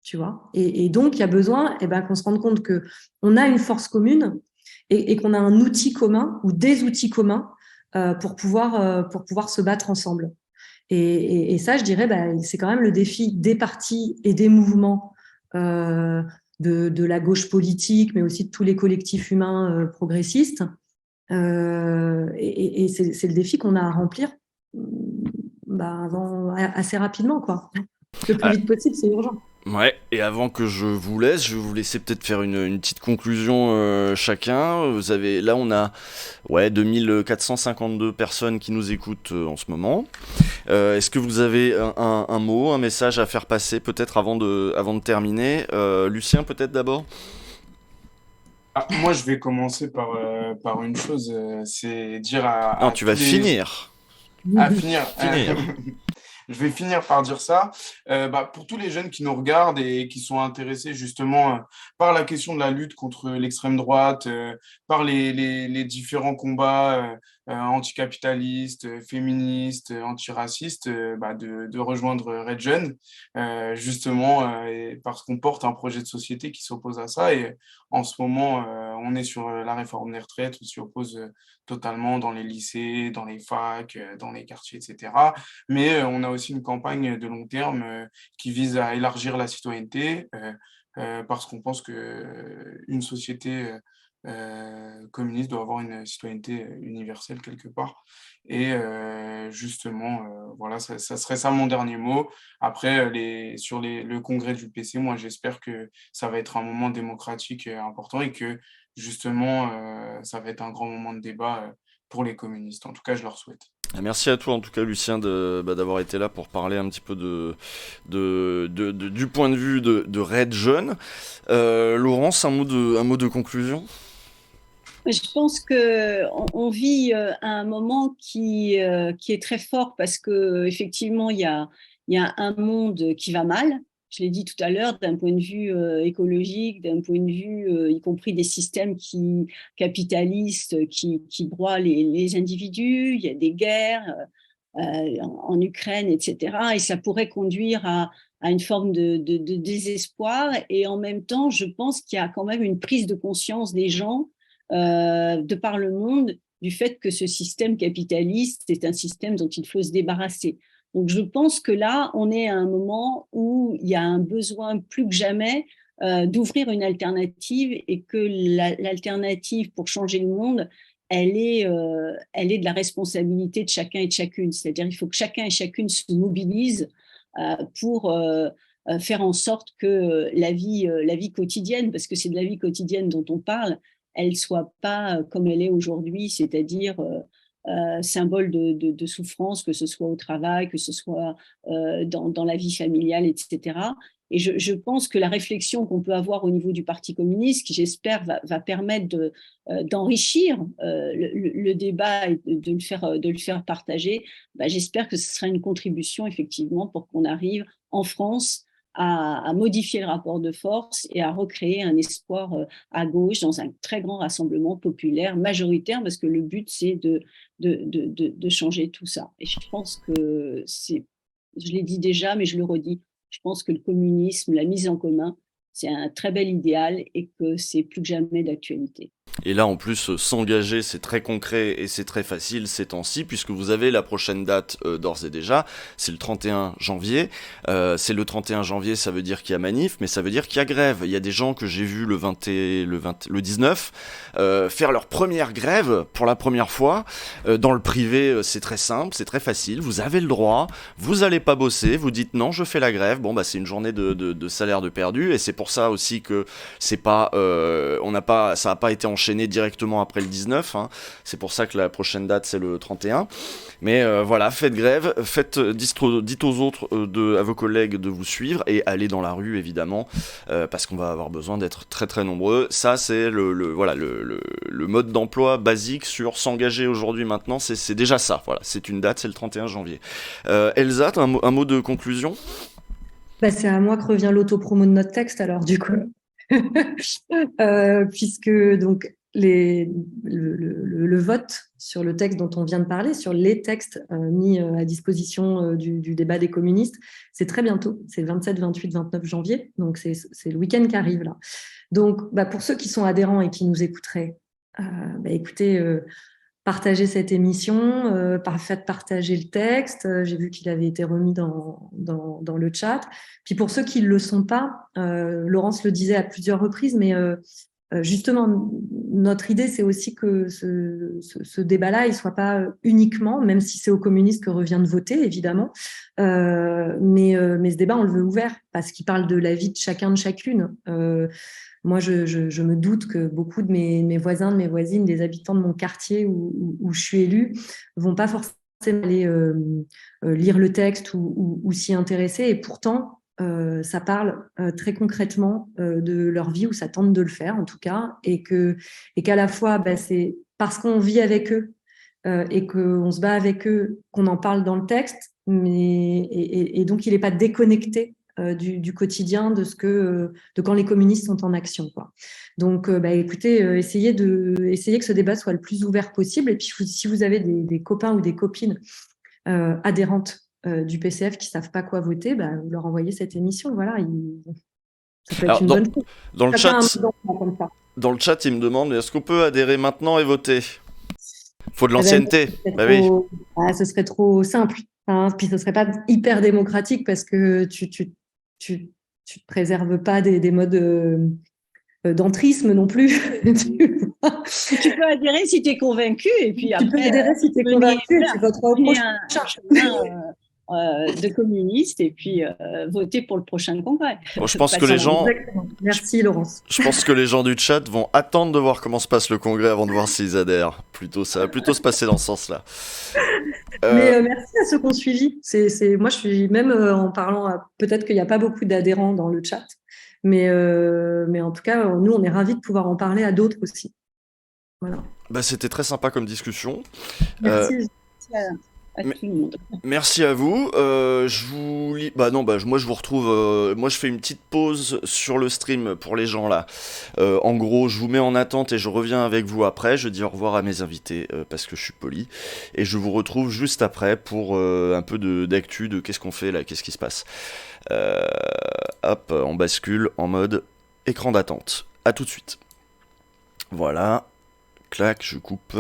tu vois, et donc il y a besoin qu'on se rende compte que on a une force commune et qu'on a un outil commun ou des outils communs pour pouvoir se battre ensemble. Et ça, je dirais, c'est quand même le défi des partis et des mouvements de la gauche politique, mais aussi de tous les collectifs humains progressistes. Et c'est le défi qu'on a à remplir assez rapidement, quoi. Le plus vite possible, c'est urgent. Ouais, et avant que je vous laisse, je vais vous laisser peut-être faire une petite conclusion chacun. Là on a 2452 personnes qui nous écoutent en ce moment. Est-ce que vous avez un mot, un message à faire passer peut-être avant de terminer Lucien peut-être d'abord? Moi, je vais commencer par une chose, c'est dire Non, tu vas finir. À finir. Finir. Je vais finir par dire ça. Pour tous les jeunes qui nous regardent et qui sont intéressés justement par la question de la lutte contre l'extrême droite, par les différents combats anticapitalistes, féministes, antiracistes, de rejoindre Red Jeune, justement parce qu'on porte un projet de société qui s'oppose à ça. Et en ce moment, on est sur la réforme des retraites, on s'y oppose totalement dans les lycées, dans les facs, dans les quartiers, etc. Mais on a aussi une campagne de long terme qui vise à élargir la citoyenneté parce qu'on pense qu'une société communiste doit avoir une citoyenneté universelle quelque part. Et justement, voilà, ça serait ça mon dernier mot. Après, le congrès du PC, moi j'espère que ça va être un moment démocratique important et que justement, ça va être un grand moment de débat pour les communistes. En tout cas, je leur souhaite. Merci à toi en tout cas Lucien d'avoir été là pour parler un petit peu du point de vue de Red Jeune. Laurence, un mot de conclusion? Je pense qu'on vit un moment qui est très fort parce qu'effectivement, il y a un monde qui va mal. Je l'ai dit tout à l'heure, d'un point de vue écologique, d'un point de vue y compris des systèmes capitalistes qui broient les individus. Il y a des guerres en Ukraine, etc. Et ça pourrait conduire à une forme de désespoir. Et en même temps, je pense qu'il y a quand même une prise de conscience des gens de par le monde du fait que ce système capitaliste est un système dont il faut se débarrasser. Donc je pense que là, on est à un moment où il y a un besoin plus que jamais d'ouvrir une alternative et que l'alternative pour changer le monde, elle est de la responsabilité de chacun et de chacune. C'est-à-dire il faut que chacun et chacune se mobilise pour faire en sorte que la vie quotidienne, parce que c'est de la vie quotidienne dont on parle, elle soit pas comme elle est aujourd'hui, c'est-à-dire symbole de souffrance, que ce soit au travail, que ce soit dans la vie familiale, etc. Et je pense que la réflexion qu'on peut avoir au niveau du Parti communiste, qui j'espère va permettre d'enrichir le débat et de le faire partager, j'espère que ce sera une contribution effectivement pour qu'on arrive en France à modifier le rapport de force et à recréer un espoir à gauche dans un très grand rassemblement populaire, majoritaire, parce que le but, c'est de changer tout ça. Et je pense que je l'ai dit déjà, mais je le redis, je pense que le communisme, la mise en commun, c'est un très bel idéal et que c'est plus que jamais d'actualité. Et là, en plus, s'engager, c'est très concret et c'est très facile ces temps-ci, puisque vous avez la prochaine date d'ores et déjà, c'est le 31 janvier. C'est le 31 janvier, ça veut dire qu'il y a manif, mais ça veut dire qu'il y a grève. Il y a des gens que j'ai vus le 19 faire leur première grève pour la première fois. Dans le privé, c'est très simple, c'est très facile. Vous avez le droit, vous allez pas bosser, vous dites non, je fais la grève. Bon, c'est une journée de salaire de perdu, et c'est pour ça aussi que c'est pas, ça n'a pas été enchaîné enchaîner directement après le 19, hein. C'est pour ça que la prochaine date c'est le 31. Mais voilà, faites grève, dites aux autres, à vos collègues de vous suivre et allez dans la rue évidemment, parce qu'on va avoir besoin d'être très très nombreux. Ça c'est le mode d'emploi basique sur s'engager aujourd'hui maintenant, c'est déjà ça. Voilà, c'est une date, c'est le 31 janvier. Elsa, t'as un mot de conclusion ? Bah, c'est à moi que revient l'autopromo de notre texte, alors, du coup. Puisque donc le vote sur le texte dont on vient de parler, sur les textes mis à disposition du débat des communistes, c'est très bientôt, c'est le 27, 28, 29 janvier, donc c'est le week-end qui arrive là. Donc pour ceux qui sont adhérents et qui nous écouteraient, écoutez, partagez cette émission, faites partager le texte. J'ai vu qu'il avait été remis dans le chat. Puis pour ceux qui ne le sont pas, Laurence le disait à plusieurs reprises, mais justement, notre idée, c'est aussi que ce débat-là, il ne soit pas uniquement, même si c'est aux communistes que revient de voter, évidemment, mais ce débat, on le veut ouvert parce qu'il parle de la vie de chacun, de chacune. Moi, je me doute que beaucoup de mes voisins, de mes voisines, des habitants de mon quartier où je suis élue, vont pas forcément aller lire le texte ou s'y intéresser. Et pourtant, ça parle très concrètement de leur vie, ou ça tente de le faire en tout cas, et qu'à la fois, c'est parce qu'on vit avec eux et qu'on se bat avec eux qu'on en parle dans le texte, et donc il n'est pas déconnecté du quotidien de quand les communistes sont en action, quoi. Donc, écoutez, essayez que ce débat soit le plus ouvert possible. Et puis, si vous avez des copains ou des copines adhérentes du PCF qui savent pas quoi voter, vous leur envoyez cette émission. Voilà, ça peut être une bonne chose. Dans le chat, il me demande, est-ce qu'on peut adhérer maintenant et voter ? Faut de l'ancienneté. Oui. Ce serait trop simple. Hein, puis ce serait pas hyper démocratique parce que tu te préserves pas des modes d'entrisme non plus. Tu peux adhérer si tu es convaincu, et puis après. Tu peux adhérer si tu es convaincu, tu voteras au prochain de communistes, et puis voter pour le prochain congrès. Bon, je pense que les gens. Exactement. Merci Laurence. Je pense que les gens du chat vont attendre de voir comment se passe le congrès avant de voir s'ils adhèrent. Ça va plutôt se passer dans ce sens-là. Mais merci à ceux qui ont suivi. Moi, je suis même en parlant. Peut-être qu'il n'y a pas beaucoup d'adhérents dans le chat, mais en tout cas, nous, on est ravis de pouvoir en parler à d'autres aussi. Voilà. C'était très sympa comme discussion. Merci. À tout le monde. Merci à vous. Je vous lis. Moi je vous retrouve. Moi je fais une petite pause sur le stream pour les gens là. En gros, je vous mets en attente et je reviens avec vous après. Je dis au revoir à mes invités parce que je suis poli. Et je vous retrouve juste après pour un peu d'actu de qu'est-ce qu'on fait là, qu'est-ce qui se passe. Hop, on bascule en mode écran d'attente. À tout de suite. Voilà. Clac, je coupe.